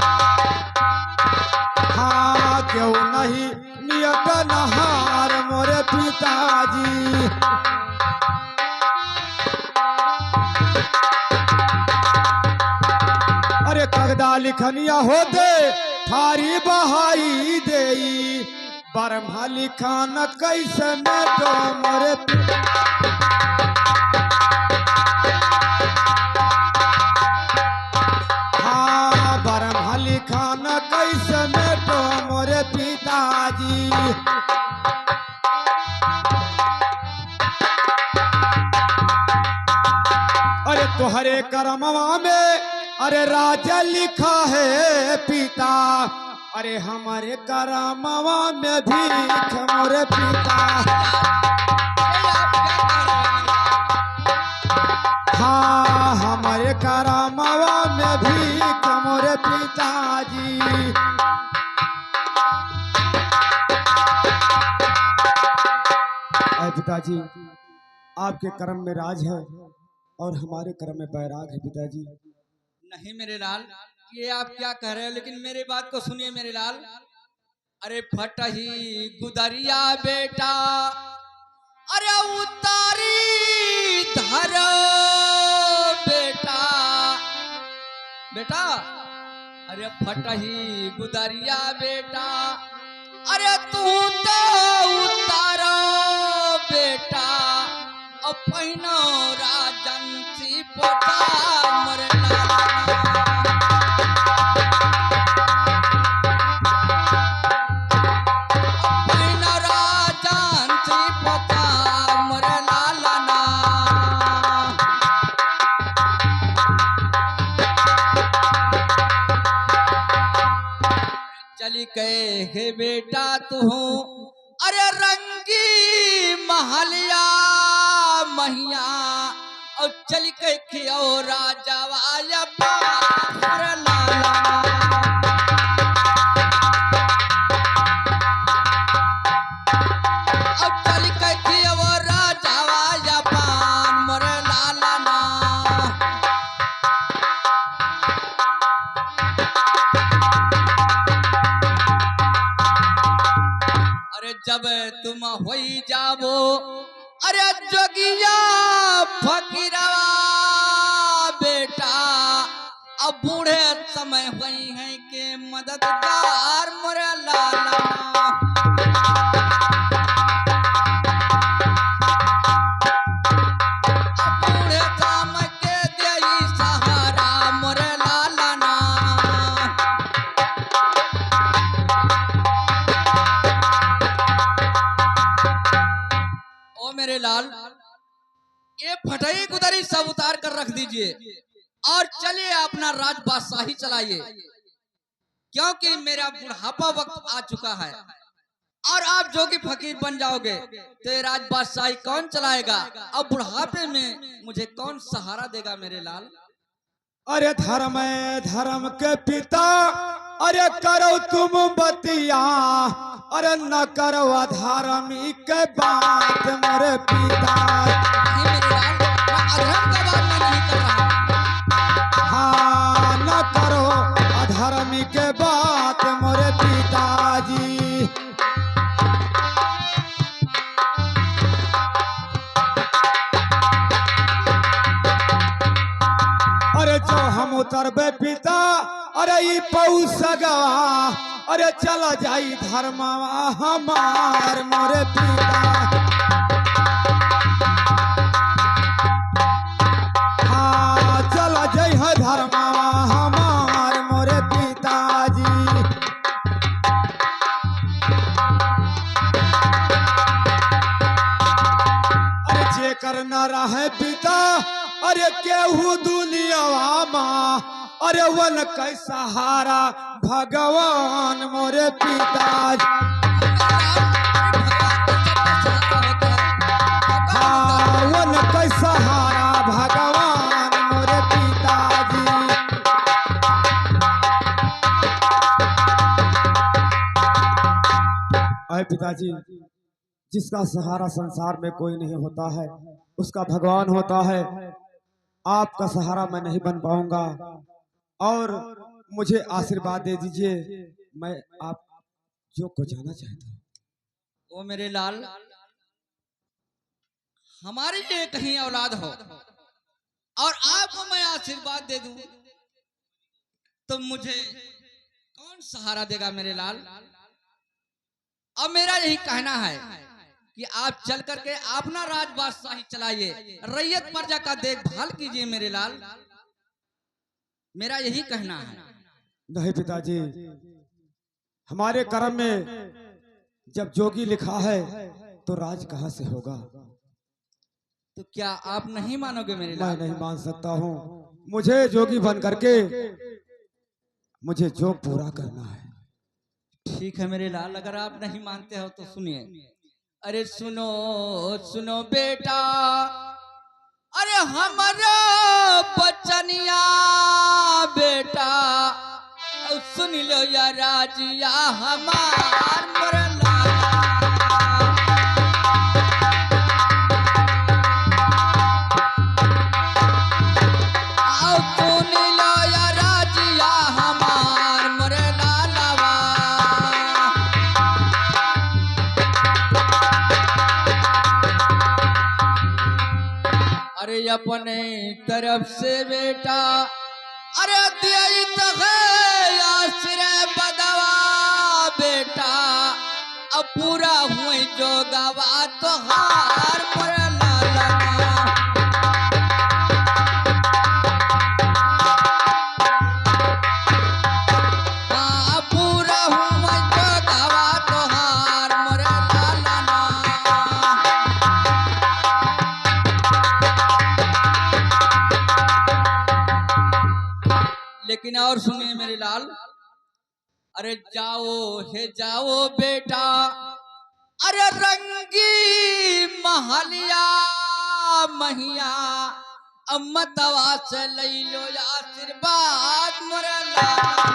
हाँ क्यों नहीं मियटा नहार मोरे पिताजी अरे कगदा लिखनिया होते थारी बहाई देई बर्मा लिखान कैसे में तो मोरे हाँ बर्मा लिखान कैसे में तो मोरे पिताजी अरे तुहरे करमवा में अरे राजा लिखा है पिता अरे हमारे करमवा में भीख मोरे पिता ये आप क्या कह रहे हो? हाँ हमारे करमवा में भीख मोरे पिताजी अरे पिताजी आपके कर्म में राज है और हमारे कर्म में बैराग है पिताजी नहीं मेरे लाल, ये आप क्या कह रहे हो? लेकिन मेरी बात को सुनिए मेरे लाल। अरे फटही गुदरिया बेटा अरे उतारी धर बेटा बेटा अरे फटही गुदरिया बेटा अरे तू तो उतार बेटा अपनो राजन सी पोता मोरे चली कहे बेटा तू अरे रंगी महलिया महिया और चली कहे ओ राजा वाया अरे लाला अब चली कहे ओ राजा वाया पान मोरे लाला ना जब तुम होई जाबो अरे जोगिया फकीरवा बेटा अब बूढ़े समय हुई है के मददगार मोरे लाला बूढ़े समय के देई सहारा मोरे लाला ना मेरे लाल ये फटई गुदरी सब उतार कर रख दीजिए और चलिए अपना राज बादशाही चलाइए क्योंकि मेरा बुढ़ापा वक्त आ चुका है और आप जो कि फकीर बन जाओगे तो ये राज बादशाही कौन चलाएगा? अब बुढ़ापे में मुझे कौन सहारा देगा मेरे लाल? अरे धर्म के पिता अरे करो तुम बतिया अरे न करो अधर्मी के बात मेरे पिता नहीं मेरे लाल, मैं अधर्म का बात मैं नहीं कर रहा। हाँ न करो अधर्मी के बात मेरे पिताजी अरे जो हम उतरबे पिता अरे ई पौसगा अरे चला जाई धर्मा हमार मोरे पिता हाँ चला जाई है धर्मा हमार मोरे पिताजी न रहे पिता अरे केहू दुनिया माँ अरे वन कै सहारा भगवान मोरे पिता वन कै सहारा भगवान मोरे पिताजी। अरे पिताजी, जिसका सहारा संसार में कोई नहीं होता है उसका भगवान होता है। आपका सहारा मैं नहीं बन पाऊंगा और मुझे आशीर्वाद दे दीजिए। मैं आप जो को जाना चाहता हूँ। ओ मेरे लाल, हमारी ये कहीं औलाद हो और आपको मैं आशीर्वाद दे दूं तो मुझे कौन सहारा देगा मेरे लाल। अब मेरा यही कहना है कि आप चल करके अपना राज बादशाही चलाइए, रैयत प्रजा का देखभाल कीजिए मेरे लाल, मेरा यही कहना है। नहीं पिताजी, हमारे कर्म में जब जोगी लिखा है तो राज कहां से होगा। तो क्या आप नहीं मानोगे मेरे मैं लाल? नहीं मान सकता हूँ। मुझे जोगी बन करके मुझे जोग पूरा करना है। ठीक है मेरे लाल, अगर आप नहीं मानते हो तो सुनिए। अरे सुनो सुनो बेटा, अरे हमारा बचनिया बेटा, सुन लो या राजिया हमार मोरे लाला। सुन लो या राजिया हमार मोरे लालावा। अरे अपने तरफ से बेटा अरे दिया तो है आश्रय बदवा बेटा, अब पूरा हुई जो गवा तो हार मोरे लाला। हाँ पूरा हुई जो गवा तो हार मोरे लाला। लेकिन और सुनिए मेरे लाल, अरे जाओ हे जाओ बेटा, अरे रंगी महलिया महिया, अम्मतवा से लई लो आशीर्वाद मोरे लाला।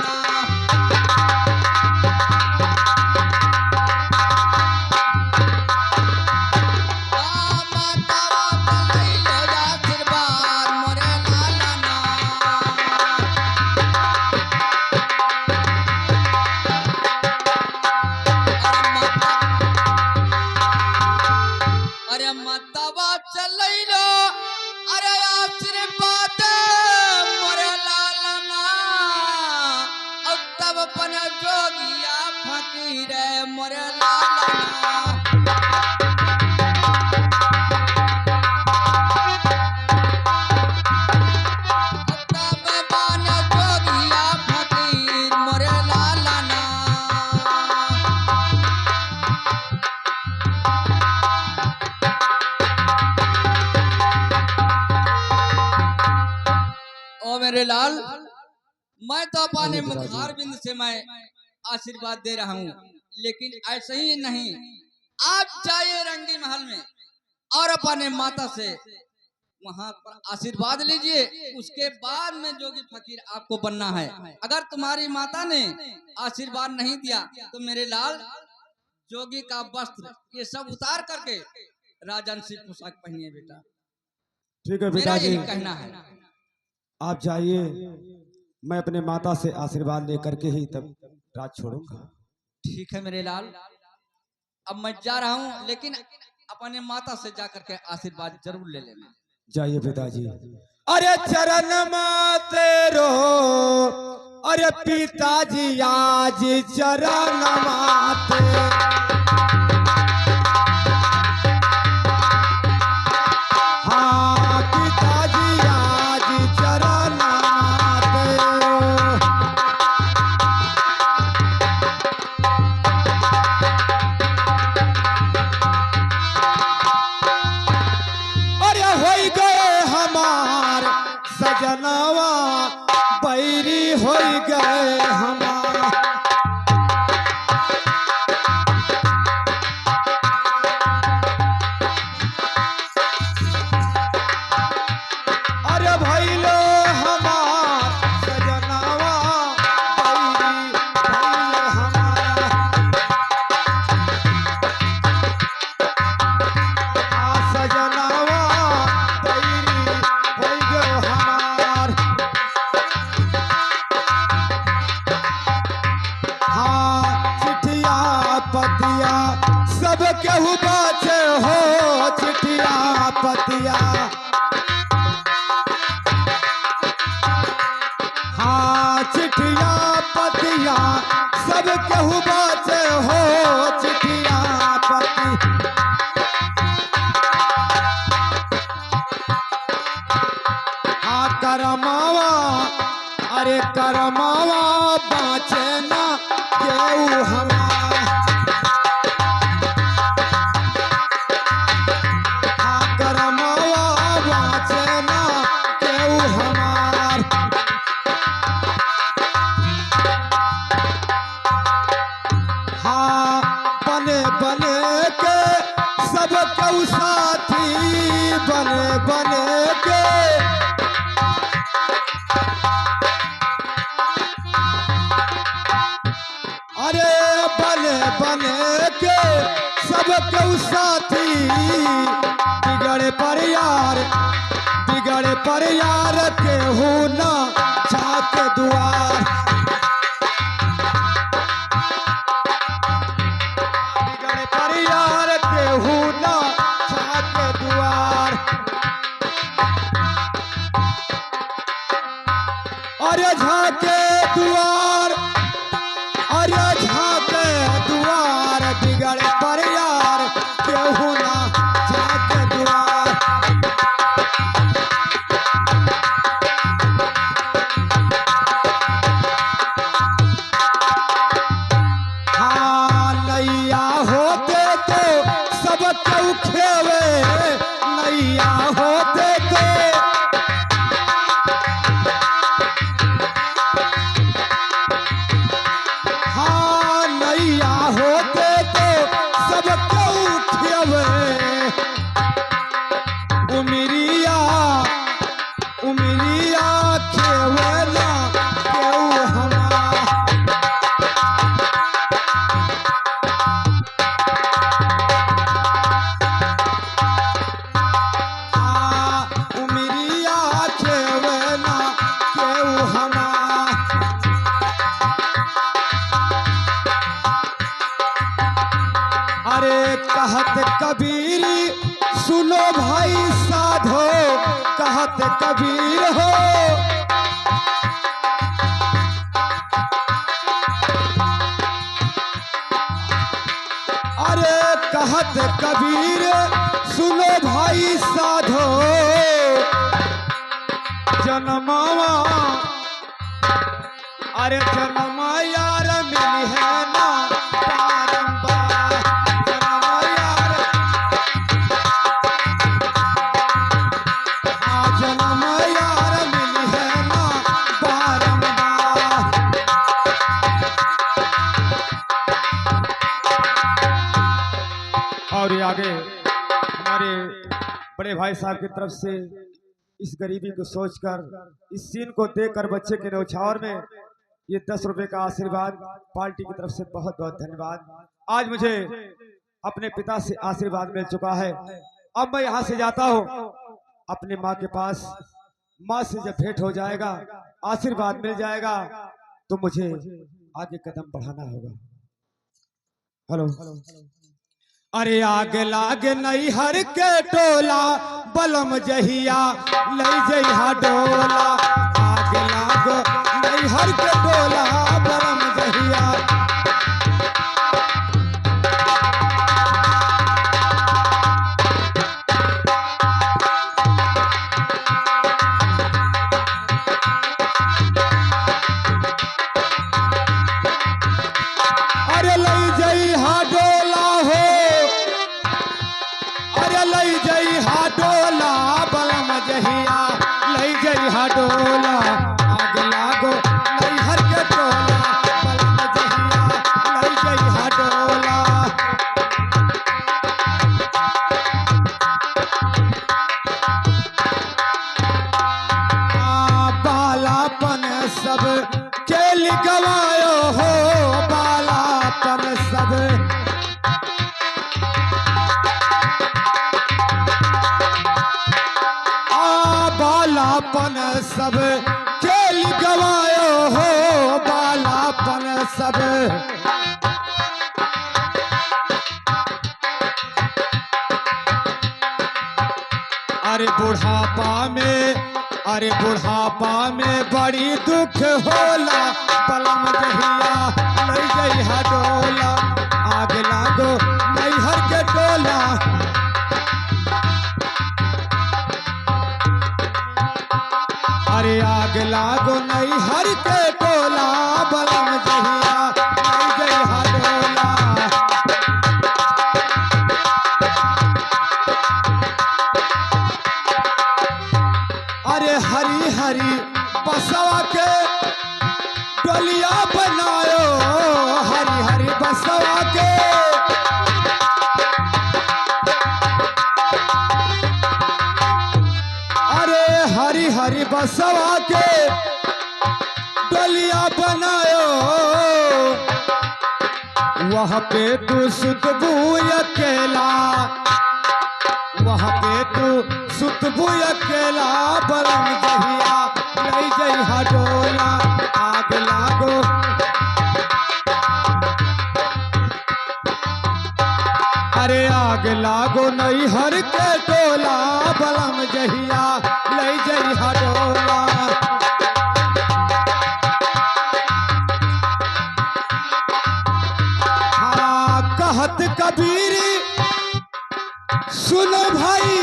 अरे मतवा चलई लो अरे आशीर्वाद मोरे लालना, अब तब अपन जोगिया फकीर मोरे लालना। तब बन जोगिया फकीर मोरे लालना। ओ मेरे लाल, मैं तो अपने मुखार बिंद से मैं आशीर्वाद दे रहा हूँ, लेकिन ऐसे ही नहीं, आप जाइए रंगी महल में और अपने माता से वहां पर आशीर्वाद लीजिए। उसके बाद में जोगी फकीर आपको बनना है। अगर तुम्हारी माता ने आशीर्वाद नहीं दिया तो मेरे लाल जोगी का वस्त्र ये सब उतार करके राजंशी पोशाक पहनिए बेटा। ठीक है मेरा पिताजी, यही कहना है। आप जाइए, मैं अपने माता से आशीर्वाद लेकर के ही तब राज छोड़ूंगा। ठीक है मेरे लाल, अब मैं जा रहा हूँ, लेकिन अपने माता से जाकर के आशीर्वाद जरूर ले लेना। जाइए पिताजी। अरे चरण माते रो अरे पिताजी आज चरण माते। हाँ पिताजी आज चरण माते। अरे सजनावा बैरी हो गए हमार। अरे भैलो हमार सजनावा बैरी भैलो हमार। सजनावा बैरी हो गयो हमार। हाँ चिठिया पतिया सब केहू बाचे हो, चिठिया पतिया। हाँ चिठिया पतिया सब केहू बाचे हो, चिठिया पति। हाँ करमावा अरे करमावा बाचे ना केहू हमार। हाँ करमावा बाचे ना केहू हमार। हाँ बने बने के सब केहू साथी, बने बने के। अरे बने बने के सब केहू साथी, बिगड़े पर यार, बिगड़े पर यार केहू ना छाके दुआर। बिगड़े पर यार केहू ना छाके दुआर। अरे झाके दुआर, अरे झाके दुआर, बिगड़े पर यार केहू ना झाके दुआर। हाँ नैया होते तो सब केहू खेवे, नैया होते तो। हाँ नैया होते तो सब केहू खेवे। उमरिया उमरिया खेवेला केहू हमार। हाँ उमरिया खेवेला केहू हमार। अरे कहत कबीर सुनो भाई साधो, कहत कबीर हो। अरे कहत कबीर सुनो भाई साधो, जन्मावा अरे जन्मा यार मिली है ना बारंबार। जन्मा यार, हाँ जन्मा यार मिली है ना बारंबार। और ये आगे हमारे बड़े भाई साहब की तरफ से इस गरीबी को सोचकर, इस सीन को देखकर बच्चे के न्यौछावर में ये 10 रुपए का आशीर्वाद पार्टी की तरफ से बहुत बहुत धन्यवाद। आज मुझे अपने पिता से आशीर्वाद मिल चुका है। अब मैं यहाँ से जाता हूँ अपने माँ के पास। माँ से जब भेंट हो जाएगा, आशीर्वाद मिल जाएगा, तो मुझे आगे कदम बढ़ाना होगा। हेलो अरे आगे लागे नहीं हर के टोला, बलम जहिया लई जइहा डोला। आगे लागो नहीं हर के टोला, बलम जहिया। अरे लई जइहा डोला हो, अरे लई जइहा डोला, बलम जहिया लई जइहा डोला आग लागो नैहर के टोला बलम जहिया लई जइहा डोला। बालापन सब खेल गवायो हो बालापन सब बालापन सब खेल गवायो हो बालापन सब। अरे बुढ़ापा में बड़ी दुख होला बलम जहिया लई जइहा डोला आग लागो नैहर के टोला। अरे आग लागो नैहर के टोला बलम जहिया लई जइहा डोला। अरे हरी हरी बसवा के डोलिया बनायो हरी हरी बसवा के। अरे हरी हरी बसवा के डोलिया बनायो वहाँ पे तू सुतबू अकेला वहाँ पे तू सुतबू अकेला बलम जहिया लई जइहा डोला आग लागो। अरे आग लागो नैहर के टोला बलम जहिया लई जइहा डोला। हाँ कहत कबीर सुनो भाई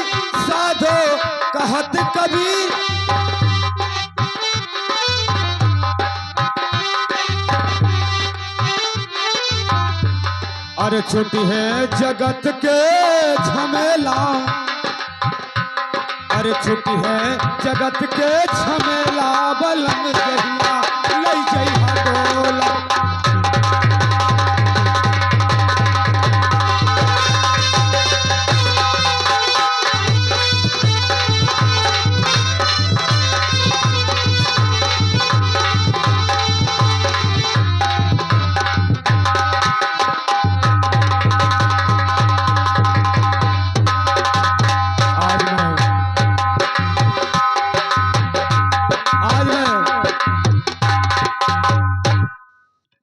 साधो कहत कबीर अरे छुट्टी है जगत के झमेला अरे छुट्टी है जगत के झमेला बलम जहिया लई जइहा डोला।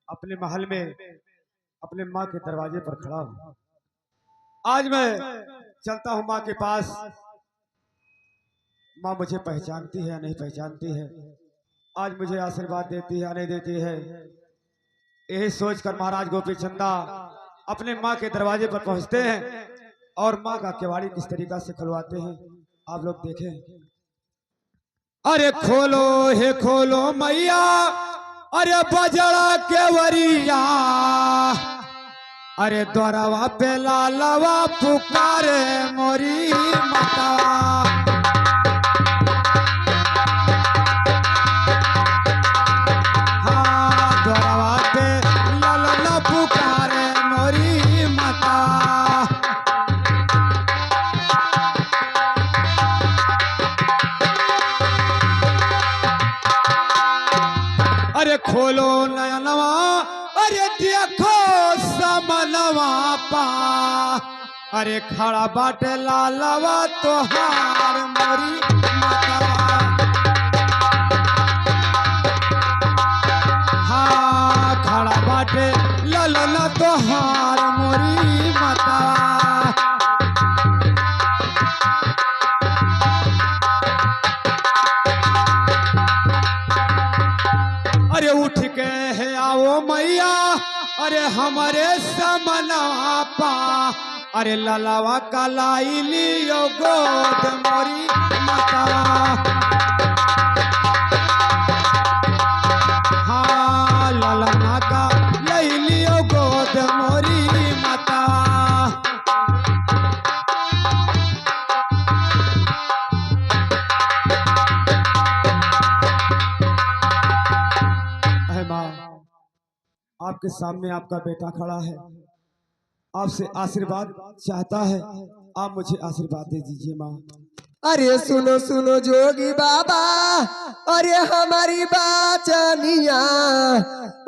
अपने महल में अपने माँ के दरवाजे पर खड़ा हूँ। आज मैं चलता हूँ माँ के पास। माँ मुझे पहचानती है या नहीं पहचानती है, आज मुझे आशीर्वाद देती है या नहीं देती है। यही सोचकर महाराज गोपी चंदा अपने माँ के दरवाजे पर पहुंचते हैं और माँ का केवाड़ी किस तरीका से खुलवाते हैं आप लोग देखें। अरे खोलो हे खोलो मैया अरे बजड़ा केवरिया अरे द्वारवा पे लालवा पुकारे मोरी माता। हाँ द्वारवा पे लालवा पुकारे मोरी माता। अरे खोलो नयनवा अरे देखो समनवा पा अरे खड़ा बाटे लालवा तोहार मोरी माता। हाँ खड़ा बाटे ललना तोहार मोरी माता। अरे उठ के है आओ मैया अरे हमारे समनवा पा अरे ललवा कलाई लियो गोद मोरी माता। हाँ ललना का ले लियो गोद मोरी माता। आपके सामने आपका बेटा खड़ा है, आपसे आशीर्वाद चाहता है। आप मुझे आशीर्वाद दे दीजिए माँ। अरे सुनो सुनो जोगी बाबा, अरे हमारी बाचनिया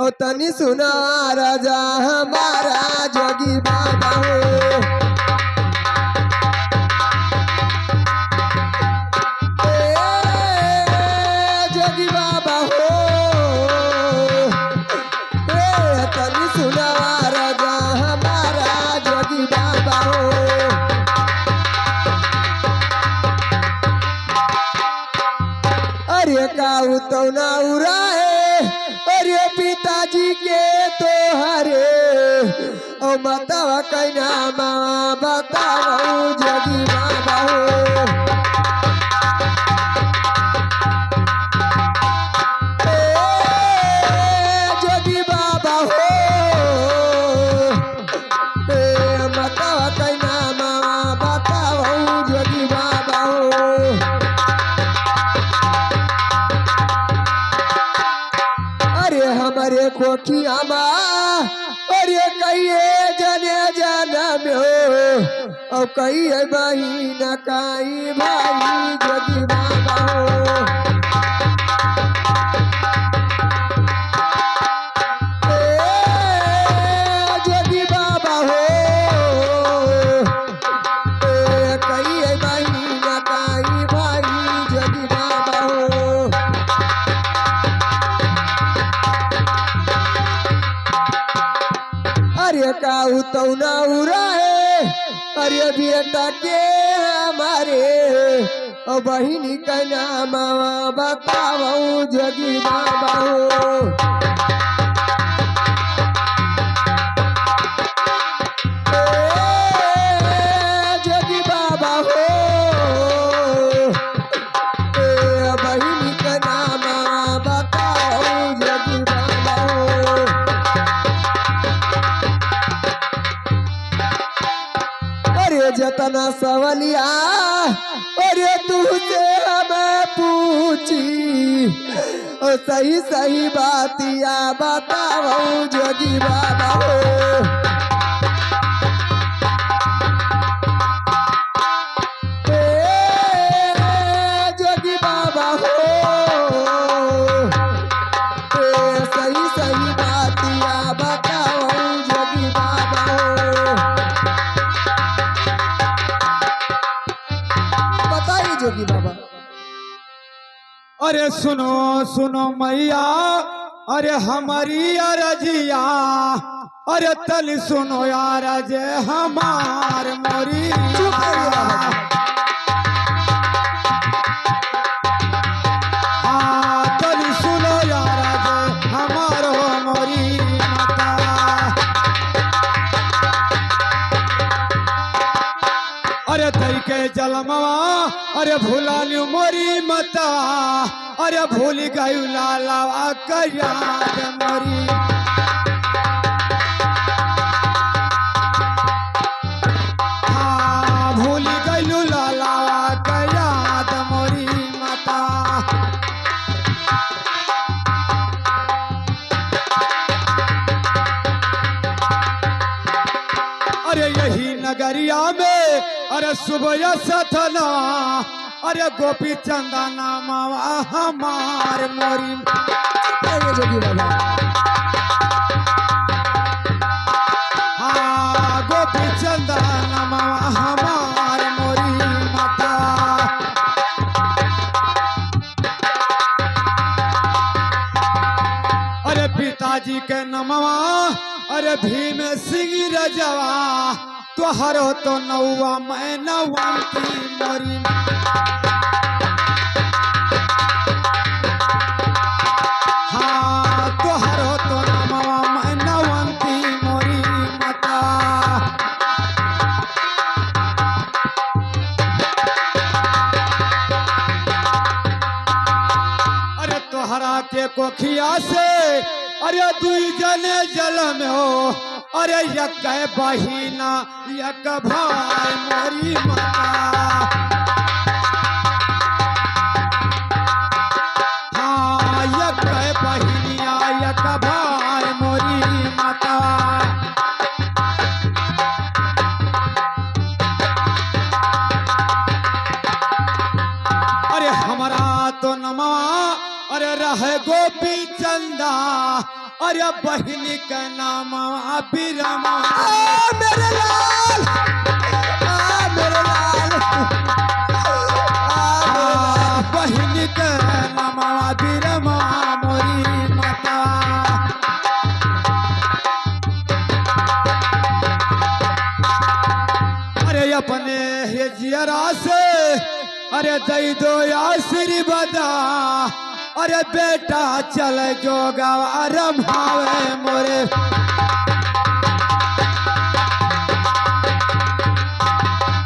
ओ तनी सुना राजा हमारा जोगी बाबा हो। जोगी बाबा हो, तनी सुना राजा हमारा जोगी बाबा हो। अरे काऊ तो ना उड़ाए, अरे पिताजी के तो हरे ओ बतावा कैना माँ बताओ जोगी बाबा हो। जोगी बाबा हो, बतावा कैना माँ बताओ जोगी बाबा हो। अरे हमारे कोठिया माँ, अरे कहिए जने जन्म हो और कहिए बहिन काई भाई जोगी बाबा हो। जोगी बाबा हो, कहिए बहिन काई भाई जोगी बाबा हो। अरे काऊ तो ना उड़ाए, अरे बेटा के हमारे ओ बहिनी का नाम बताओ जोगी बाबा हो। जोगी बाबा हो, बहिनी का नाम बताओ जोगी बाबा हो। अरे जतना सवलिया, अरे तुझसे हमें पूछी ओ सही सही बातिया बताओ जोगी बाबा हो। जोगी बाबा हो, सही सही बातिया बताओ जोगी बाबा हो। बताइए जोगी बाबा। अरे सुनो सुनो मैया, अरे हमारी अरजिया, अरे तल सुनो यार जे हमार मोरी। चुप करिए बाबा। तल सुनो यार जे हमारो मोरी माता। अरे तई के जलमवा, अरे भूला ल्यू मोरी मता, अरे भूल गयु लाला का याद मोरी। हाँ भूल गयु लाला का याद मोरी माता। अरे यही नगरिया में, अरे सुबह सथना, अरे गोपी चंदना मावा हमार मोरी। अरे जोगी बाबा। हाँ गोपी चंदना मावा हमार मोरी माता। अरे पिताजी के नमवा, अरे भीम सिंह रजवा, तोहरो तो नौवा मैं नवंती मोरी। हाँ तोहरो तो नमवा मैं नवंती मोरी माता। अरे तोहरा के कोखिया से, अरे दुई जने जल में हो, अरे यक बहिना यक भाई मोरी माता। हाँ यक बहिनिया यक भाई मोरी तो नमवा अरे रहे गोपी चंदा अरे बहनी का नाम बिरमा मेरे लाल मेरे लाल बहनी का नाम बिरमा मोरी माता। अरे अपने हे जियरा से अरे दई दो आशीर्वाद अरे बेटा चल जो गवार भावे मोरे।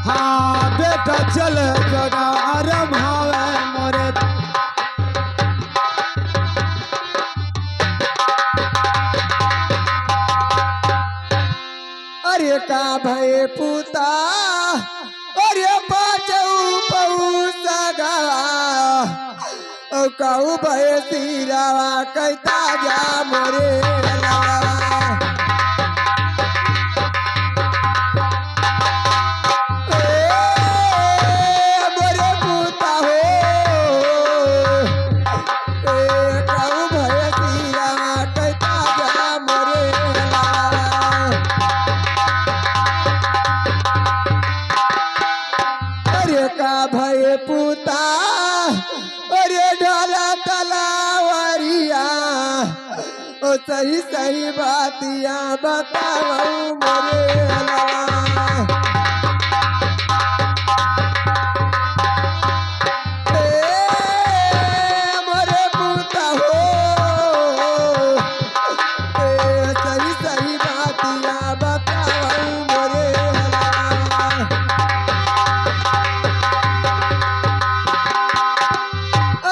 हाँ बेटा चल जो गवार भावे मोरे। अरे का भय पुता अरे पाचऊ पऊ सगा कहू भय सिरावा कैता जा मोरे लावा। मोरे पुता हो कहू भय सिरावा कैता जा मोरे लावा। अरे का भय पुता अरे ढाला तलावरिया ओ सही सही बातिया बताऊ मोरे लावा। मोरे पुता हो सही सही बातिया बताऊ मोरे लावा।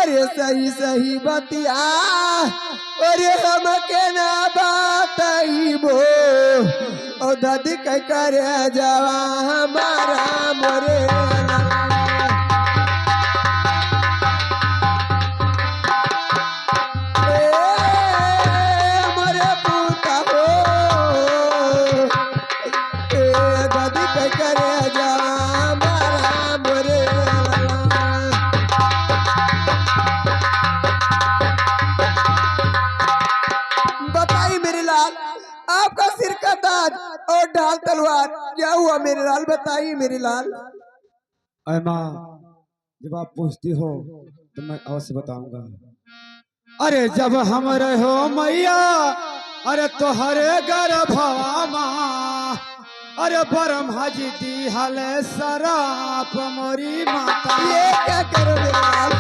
अरे सही सही बतिया अरे हमके ना बताइबो ओ दादी कह करे जावा हमारा मोरे लावा। मोरे पुता हो दादी कह करे जावा हमारा मोरे लावा। बताइए मेरे लाल आपका सिर का ताज और ढाल तलवार क्या हुआ मेरे लाल बताइए मेरे लाल। अरे माँ जब आप पूछती हो तो मैं अवश्य बताऊंगा। अरे जब हम रहो मैया अरे तोहरे गर्भवा माँ अरे ब्रह्मा जी दी हले सराप मोरी माता। ये क्या करो मेरे लाल।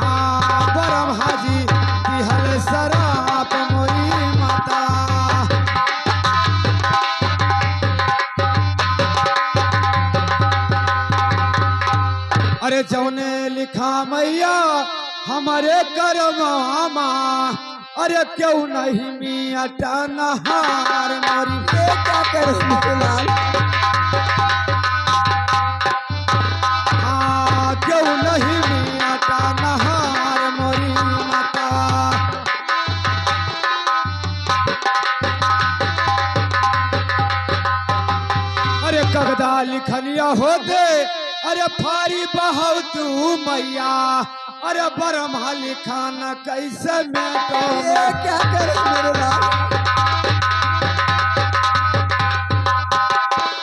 हाँ ब्रह्मा जी दी हले सराप मोरी माता। अरे जौने लिखा मैया हमारे करवा माँ अरे क्यों नहीं मियाटा नहार मोरी। ये क्या करो मेरे लाल। हाँ क्यों नहीं मियाटा नहार मोरी माता। अरे कगदा लिखनिया हो दे अरे फारी बहाव तू मैया अरे ब्रह्मा लिखाना कैसे मैं तो। ये क्या करो मेरे लाल।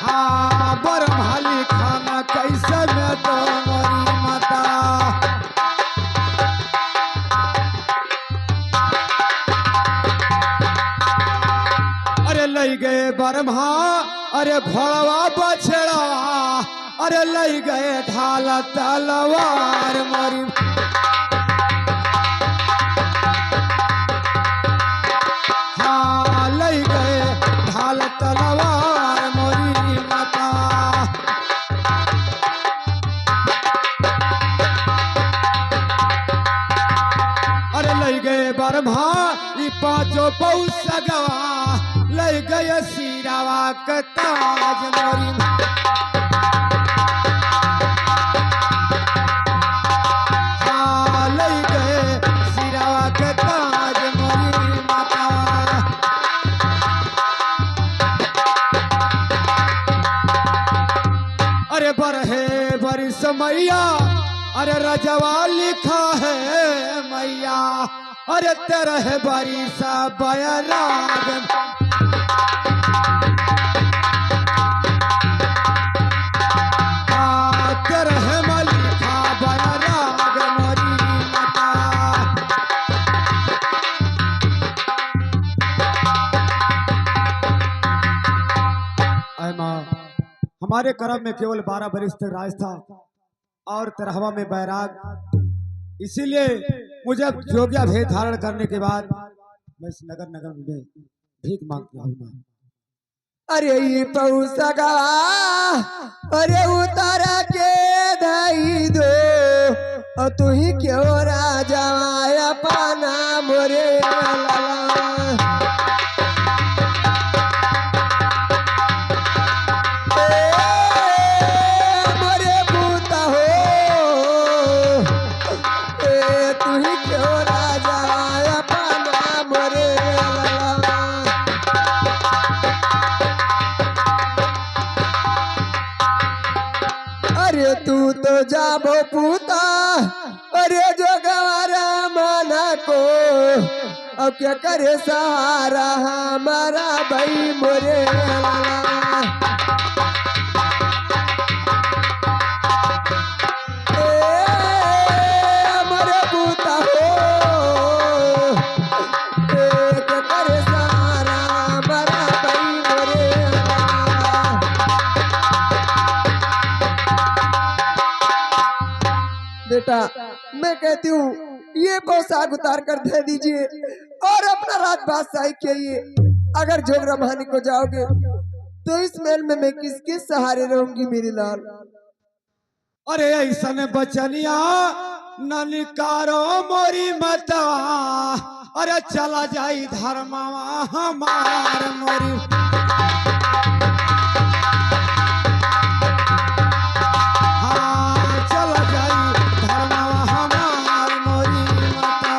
हाँ ब्रह्मा लिखाना कैसे मैं तो मोरी माता। अरे लई गए ब्रह्मा अरे घोड़वा बछड़ा अरे लई गए ढाल तलवार मोरी। हाँ लई गए ढाल तलवार मोरी माता। अरे लई गए ब्रह्मा ई पांचों पौसगवा लई गए सिरावा के ताज मोरी। हाँ लई गए सिरावा के ताज मोरी माता। अरे बरहे बरिस मैया अरे रजवा लिखा है मैया अरे तेरह बरिसा बैराग तेरह मलिखा बैराग मोरी माता। ऐ माँ हमारे कर्म में केवल 12 बरिस तक राज था और 13वां में बैराग, इसीलिए मुझे जोग्या भेद धारण करने के बाद मैं इस नगर में भीख मांगता हूँ। अरे ये पौसगा अरे उतारा के धाई दो और तू ही क्यों राजा पाना मोरे लाला। अरे तू तो जाबो पूता अरे जो गवारा माना को अब क्या करे सहारा हमारा भाई मोरे लाला। मोरे पूता हो क्या करे सहारा हमारा भाई मोरे लाला। बेटा मैं कहती हूँ ये पोशाक उतार कर दे दीजिए और अपना राजबादशाही कहिए। अगर जोगरा महानी को जाओगे तो इस महल में मैं किसके सहारे रहूंगी मेरी लाल। अरे ऐसा बचनिया ननिकारो मोरी मता अरे चला जाई धर्मवा हमार मोरी। हाँ चला जाई धर्मवा हमार मोरी मता।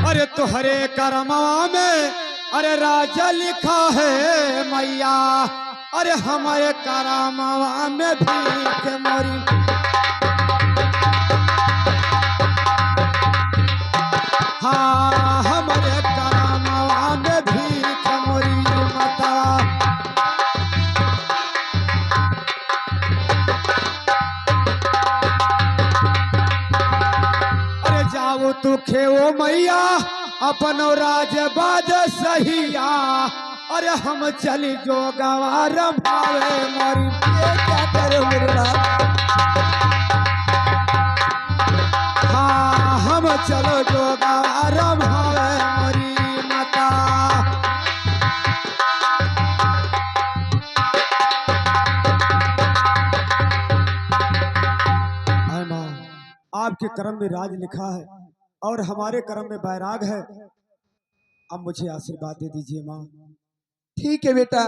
अरे तुहरे करमवा में अरे राजा लिखा है मैया अरे हमारे करमवा में भीख मोरी। हाँ हमारे करमवा में भीख मोरी माता। अरे जाओ तू खेओ मैया अपनो राजबाद सहिया अरे हम चली जो गवार भावे मोरी। ये क्या करे मेरे लाल। हाँ हम चलो जो गवार भावे मोरी माता। ऐ माँ आपके कर्म में राज लिखा है और हमारे कर्म में बैराग है। अब मुझे आशीर्वाद दे दीजिए माँ। ठीक है बेटा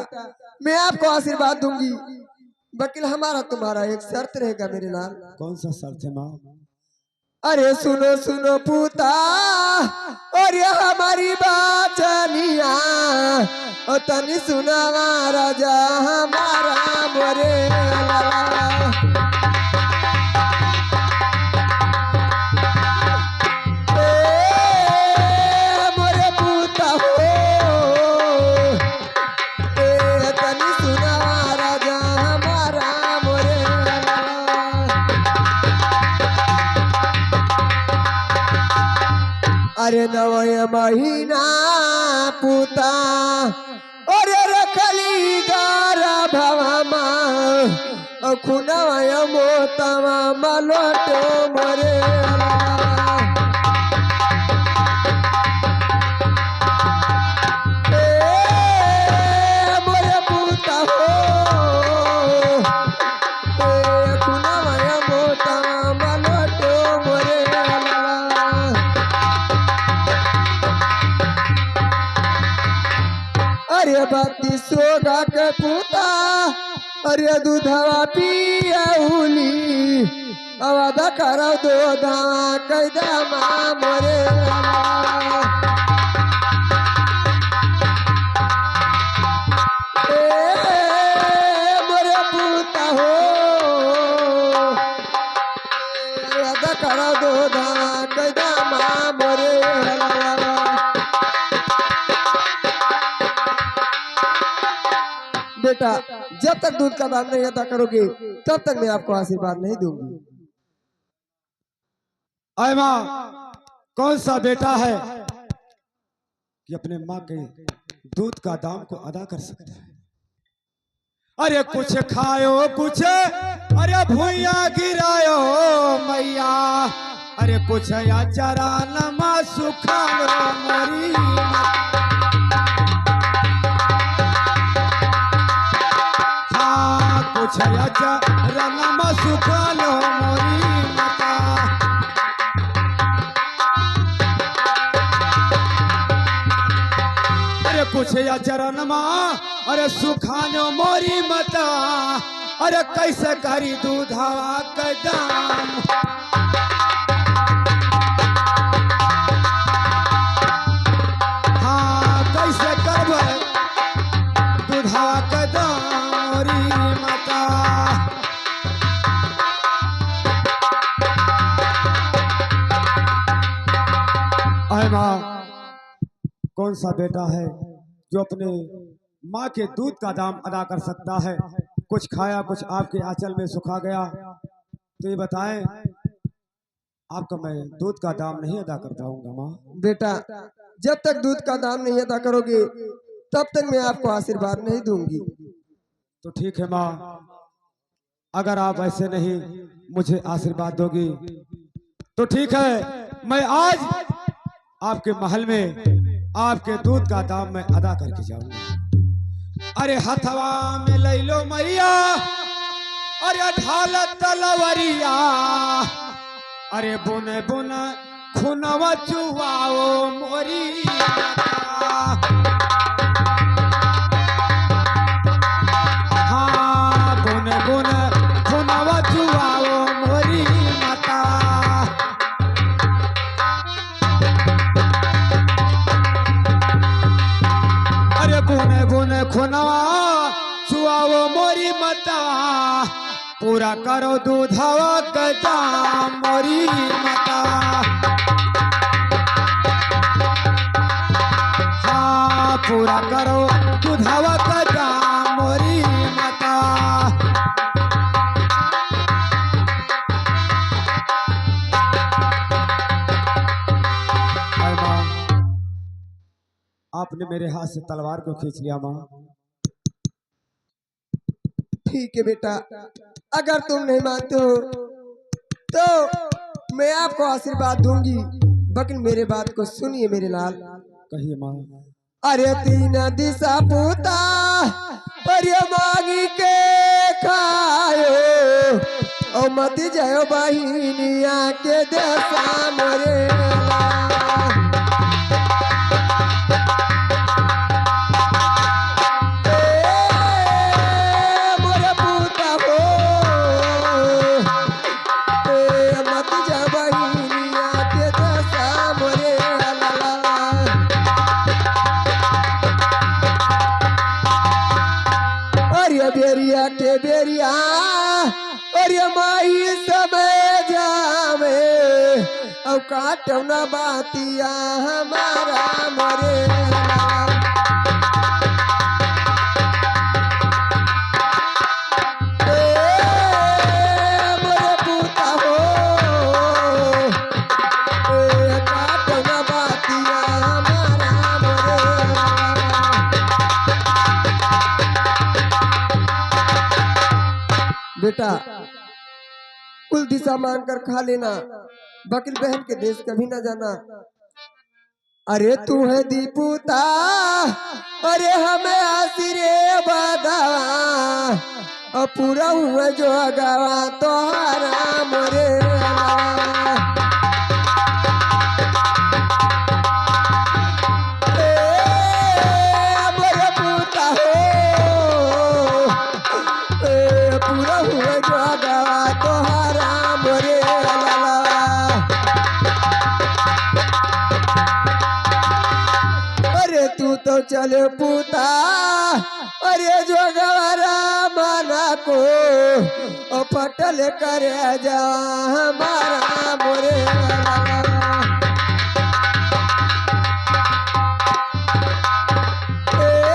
मैं आपको आशीर्वाद दूंगी, वकील हमारा तुम्हारा एक शर्त रहेगा मेरे लाल। कौन सा शर्त है माँ? अरे सुनो सुनो पूता और ये हमारी बाचनिया और तनी सुना राजा हमारा मोरे लाला। मोरे पूता हो तनी सुना राजा हमारा मोरे लाला। अरे नवय महीना पूता और रखली गारा भवामा खुनवय मोतवा मलोटो मोरे मोरे पूता हो खुनवय मोतवा मलोटो मोरे अरे बाती सोगा के पूता अरे दूधवा पियाउली अवादा करो दो धावा कैदा माँ मोरे बेटा जब तक दूध का दाम नहीं अदा करोगे तब तक मैं आपको आशीर्वाद नहीं दूंगी। अय माँ, कौन सा बेटा है कि अपने माँ के दूध का दाम को अदा कर सकता है? अरे कुछ खायो कुछ, अरे भूया गिरायो मैया, अरे कुछ या चरा नमा सुखा मोरी। हाँ कुछ या चरा नमा सुखा लो मोरी माता। अरे कुछ या चरणमा, अरे सुखानो मोरी मता, अरे कैसे करी दूधवा का दाम। हाँ कैसे करबे दूधवा का दाम मोरी मता। अय माँ, कौन सा बेटा है जो अपने माँ के दूध का दाम अदा कर सकता है? कुछ खाया कुछ आपके आंचल में सुखा गया, तो ये बताएं, आपका मैं दूध का दाम नहीं अदा कर पाऊंगा माँ। बेटा जब तक दूध का दाम नहीं अदा करोगे तब तक मैं आपको आशीर्वाद नहीं दूंगी। तो ठीक है माँ, अगर आप ऐसे नहीं मुझे आशीर्वाद दोगी तो ठीक है, मैं आज आपके महल में आपके दूध का दाम मैं अदा करके जाऊंगा। अरे हथवा में ले लो मैया, अरे ढाल तलवरिया, अरे बुने बुने खुनवा चुवाओ मोरी माता। हाँ बुने बुने खुनवा चुवाओ मोरी माता। अरे बुने बुने खुनवा चुआओ मोरी मता, पूरा करो दूधवा का दाम मोरी मता। हाँ पूरा करो दूधवा का दाम मोरी मता। आपने मेरे हाथ से तलवार को खींच लिया माँ। ठीक है बेटा, अगर तुम नहीं मानते हो तो मैं आपको आशीर्वाद दूंगी, लेकिन मेरे बात को सुनिए मेरे लाल। कहिए माँ। अरे तीन दिशा पूता पर मांगी के खायो, और मत जाओ बहिनिया के देशा मोरे लाल। बेरिया के बेरिया और ये माई समय जावे, और काटो ना बातिया हमारा मरे। मोरे पूता हो, काटो ना बातिया हमारा मरे। बेटा कुल दिशा मांगकर खा लेना, बकरी बहन के देश कभी न जाना। अरे तू है दीपूता, अरे हमें आसिरे बदावा, और पूरा हुआ जो अगावा तोहरा मोरे पूता हो, पूरा हुआ जो अगावा तोहरा मोरे। अरे तू तो चले पूता, अरे जो गवारा माना को पटल करे जा हमारा मोरे। मोरे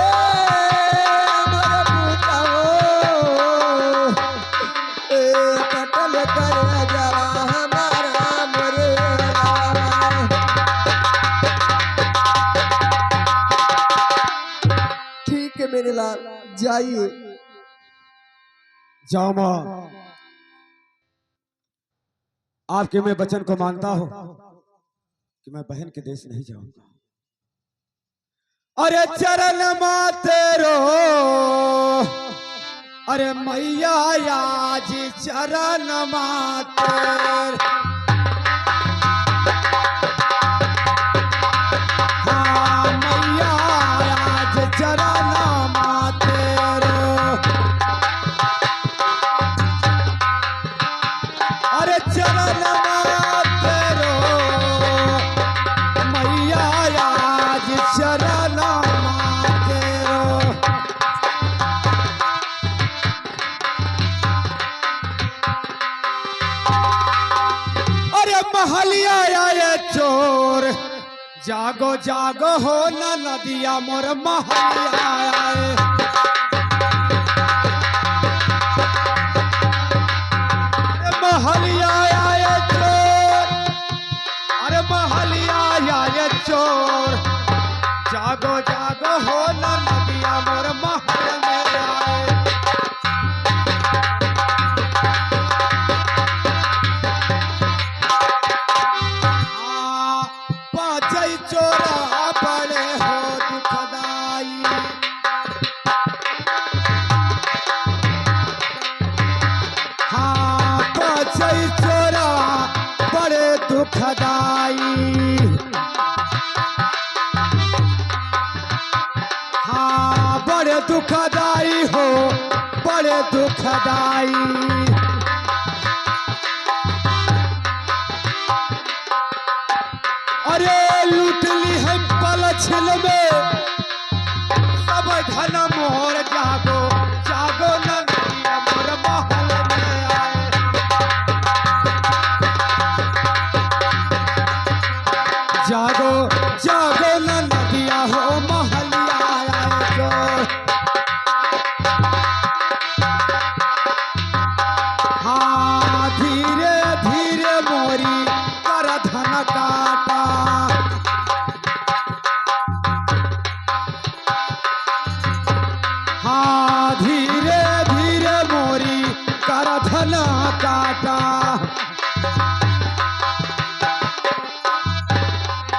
के मेरे लाल जाइए। जाओ माँ, आपके मैं वचन को मानता हूं कि मैं बहन के देश नहीं जाऊंगा। अरे चरण माते रो, अरे मैया आज चरण माते, हाँ मैया आज चरण माते रो, अरे चरण माते रो, मैया आज चरण माते रो। अरे महलिया आए चोर, जागो जागो हो न नदिया मोर महलिया आए। महलिया आए चोर, अरे महलिया आए चोर, जागो जागो हो न नदिया मोर महल में आए। पाँचई चोरा बड़े हो दुखदाई, हाँ पाँचई चोरा बड़े दुखदाई, हाँ बड़े दुखदाई हो बड़े दुखदाई। अरे लूट ली है पलछिल में सब धन मोर, जागो जागो न नदिया मोर महल में आए। जागो जागो न नदिया हो महलिया आए जो, हाँ धीरे धीरे मोरी कर धन काटा, हाँ धीरे धीरे मोरी कर धन काटा,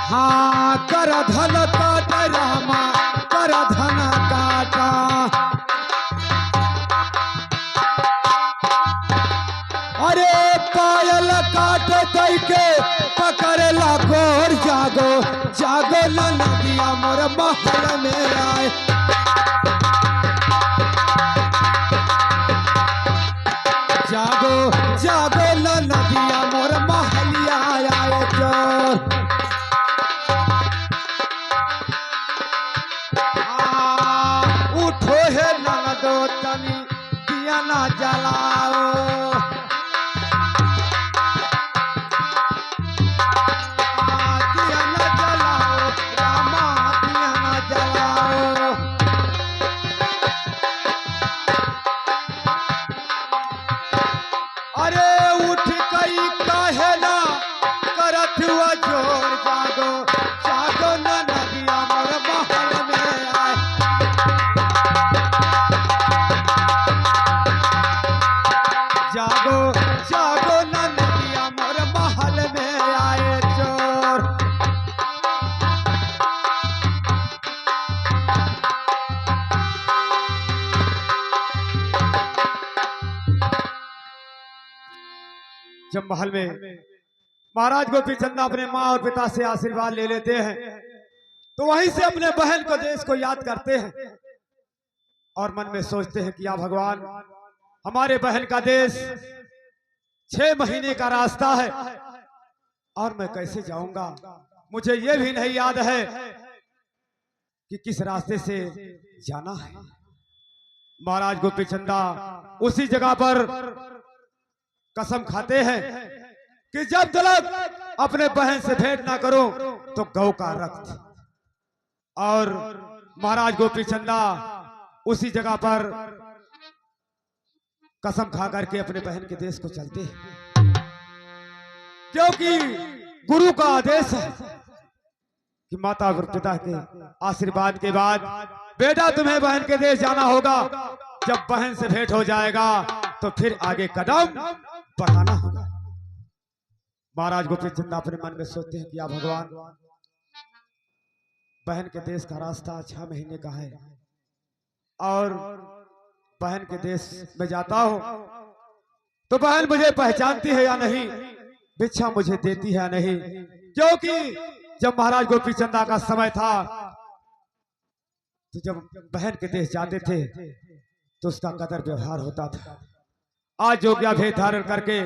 हाँ कर धन काट रामा कर धन काटा। अरे पायल काट दई के पकड़ला गोर, जागो जागो न नदिया मोर महल में आए। जागो जागो न नदिया मोर महलिया आए चोर। उठो है ननदो तनी दिया ना जलाओ, दिया ना जलाओ रामा दिया ना जलाओ। अरे उठ गई काहे ना करत हुआ जोर, जागो जागो न नदिया मोर महल में आए। जागो जागो न नदिया मोर महल में आए चोर। जब महल में महाराज गोपी चंद अपने माँ और पिता से आशीर्वाद ले लेते हैं तो वहीं से अपने बहन को देश को याद करते हैं और मन में सोचते हैं कि या भगवान हमारे बहन का देश 6 महीने का रास्ता है और मैं कैसे जाऊंगा। मुझे ये भी नहीं याद है कि किस रास्ते से जाना है। महाराज गोपी चंदा उसी जगह पर कसम खाते हैं कि जब तक अपने बहन से भेंट ना करो तो गौ का रक्त। और महाराज गोपी चंदा उसी जगह पर कसम खा करके अपने बहन के देश को चलते हैं, क्योंकि गुरु का आदेश है कि माता और पिता के आशीर्वाद के बाद बेटा तुम्हें बहन के देश जाना होगा। जब बहन से भेंट हो जाएगा तो फिर आगे कदम बढ़ाना होगा। महाराज गोपी चंद अपने मन में सोचते हैं कि या भगवान, बहन के देश का रास्ता 6 महीने का है और बहन के देश में जाता हूं तो बहन मुझे पहचानती है या नहीं, भिक्षा मुझे देती है या नहीं। क्योंकि जब महाराज गोपी चंदा का समय था तो जब बहन के देश जाते थे तो उसका कदर व्यवहार होता था। आज योग्या भेद धारण करके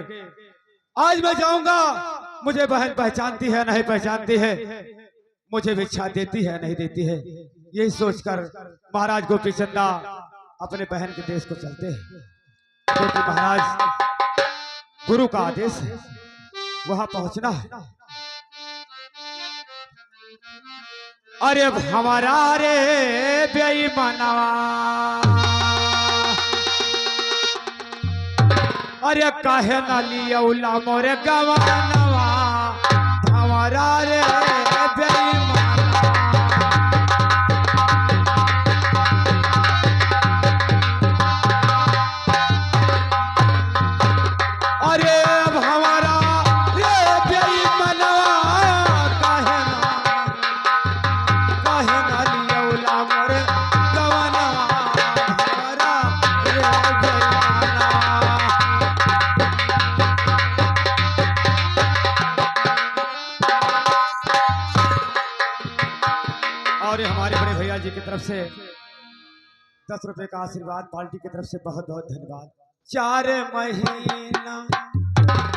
आज मैं जाऊंगा, मुझे बहन पहचानती है नहीं पहचानती है, मुझे भिक्षा देती है नहीं देती है, यही सोचकर महाराज गोपी चंदा अपने बहन के देश को चलते हैं। क्योंकि महाराज गुरु का आदेश है, वहां पहुंचना है। अरे हमारा रे बेईमानवा, अरे काहे ना लियौला मोरे गवानवा, हमारा रे बेईमानवा। अरे हमारा रे बेईमानवा, काहे ना लियौला मोरे गवानवा, हमारा रे बेईमानवा। और हमारे बड़े भैया जी की तरफ से 10 रुपए का आशीर्वाद, पार्टी की तरफ से बहुत बहुत धन्यवाद। 4 महीना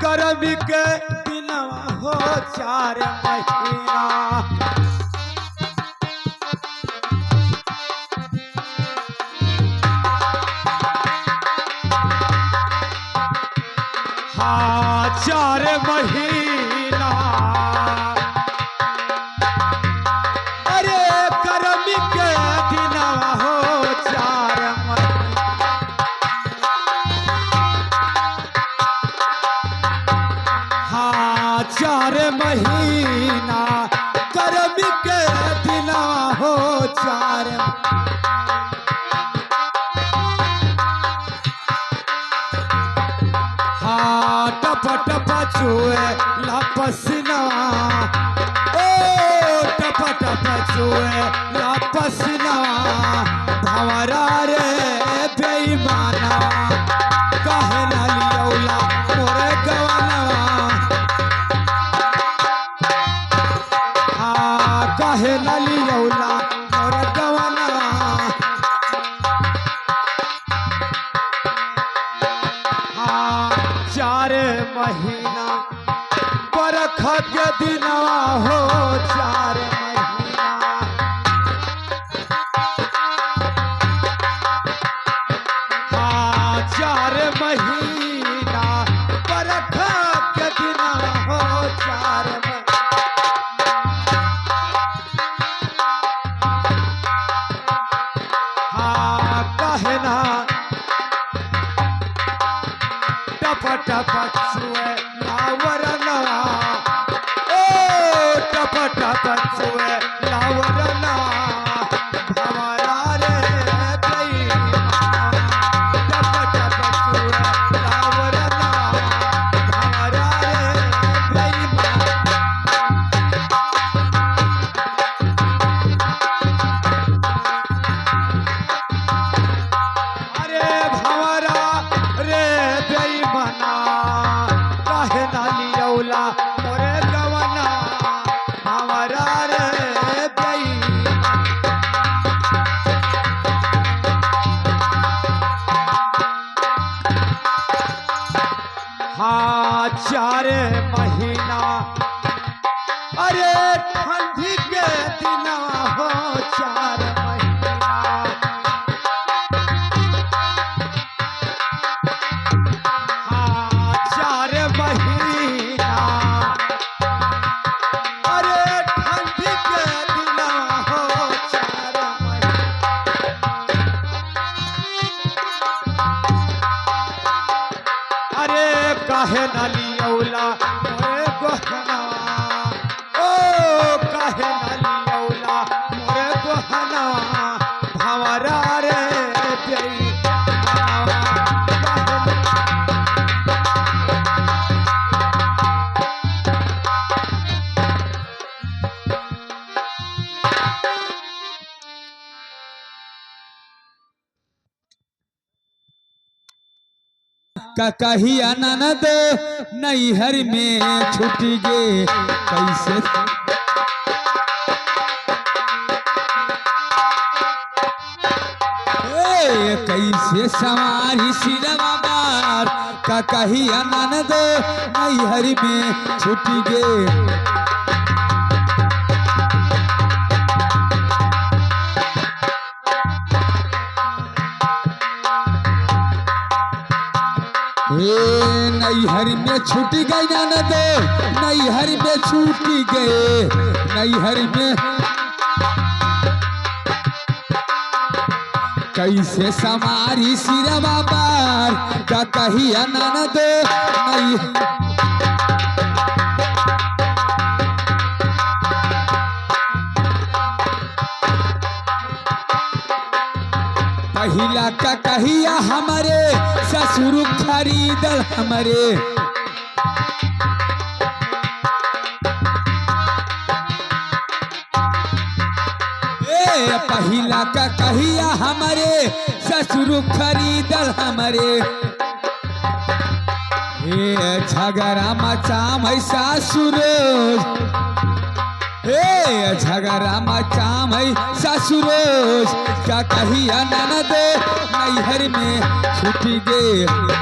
गर्म के दिनवा हो, 4 महीना हाँ 4 महीना, अरे गर्मी के दिनवा हो, 4 महीना। हाँ 4 महीना गर्मी के दिनवा हो, 4 हाँ टप टप चुए लापसीना, ओ टप टप चुए लापसीना, भंवरा रे बेईमाना, काहे ना लियौला मोरे गवानवा, हाँ काहे ना लियौला मोरे गवानवा। हाँ 4 महीना बरखा के दिनवा हो, 4 महीना। हाँ 4 महीना बरखा के दिनवा हो, 4 महीना। हाँ काहे ना टप टप छुए लावरनवा, ओ टप टप छुए लावरनवा, हमारा रे बेईमानवा, टप टप छुए लावरनवा, हमारा रे बेईमानवा। अरे भंवरा रे बेईमाना, काहे ना लियौला मोरे गवाना, हमारा रे बेईमाना। हाँ 4 महीना, अरे ठंडी के दिनवा हो, 4 महीना। हाँ 4 महीना, अरे ठंडी के दिनवा हो, 4 महीना। अरे काहे ना लियौला मोरे गहनवा, ओ काहे ना लियौला रे प्यारी कही ननद नैहर में छूट गे कैसे कैसे सवारी सिरवा बार का कही ननद नैहर में छूट गे नैहर में छूट गई ननद नैहर में छूट गए नैहर में कैसे समारी सिरवा बार का कही ननद पहिला का कहिया हमारे ससुर खरीदल हमारे पहिला का कहिया हमारे ससुर खरीदल हमारे झगड़ा मचाम है सासुर झगड़ा मचाम है ससुर का कहिया ननद नैहर में छूट गे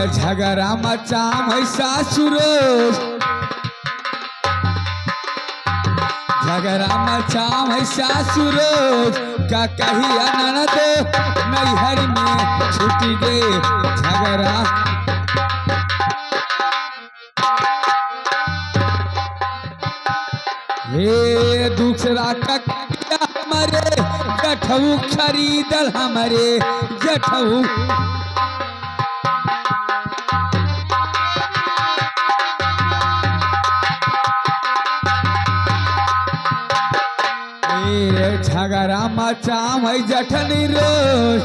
झगड़ा मचाम है सासुर झगड़ा मचाम है सासुर का कहिया ननद नैहर में छूट गे झगड़ा दूसरा का हमारे जठऊ खरीदल हमारे जठऊ झगड़ा मचाम है जठनी रोज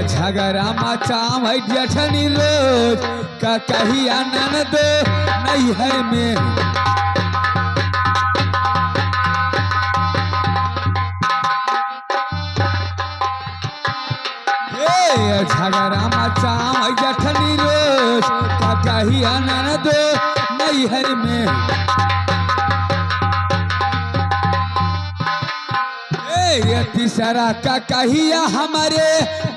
झगड़ा मचाम है जठनी रोज का कहिया ननद नैहर में झगड़ा मचाम है जठनी रोज का कहिया ननद नैहर में तीसरा का कहिया हमारे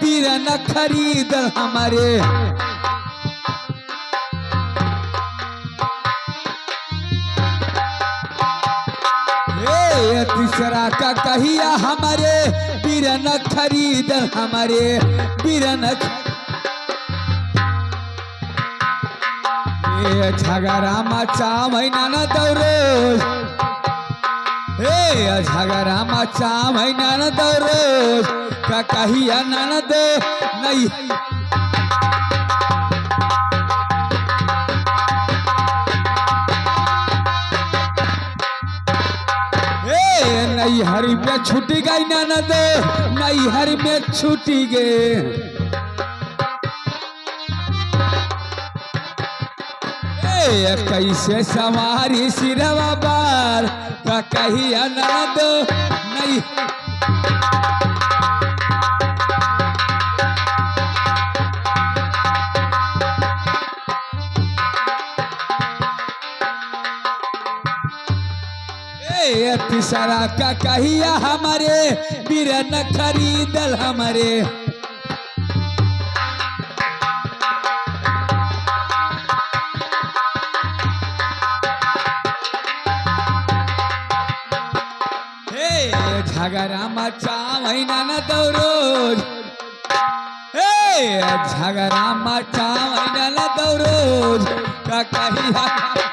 बीरन खरीदल हमारे तीसरा का कहिया हमारे बीरन खरीदल हमारे बीरन झगड़ा मचाम है ननद रोज झगड़ा मचाम है ननद रोज का कहिया ननद नहीं नैहर में छूट गई ननद नैहर में छूट गए कैसे सवारी सिरवा बार का कहिया ननद नहीं तीसरा का कहिया हमारे बीरन खरीदल हमारे झगड़ा मचाम है ननद रोज झगड़ा मचाम है ननद रोज का कहिया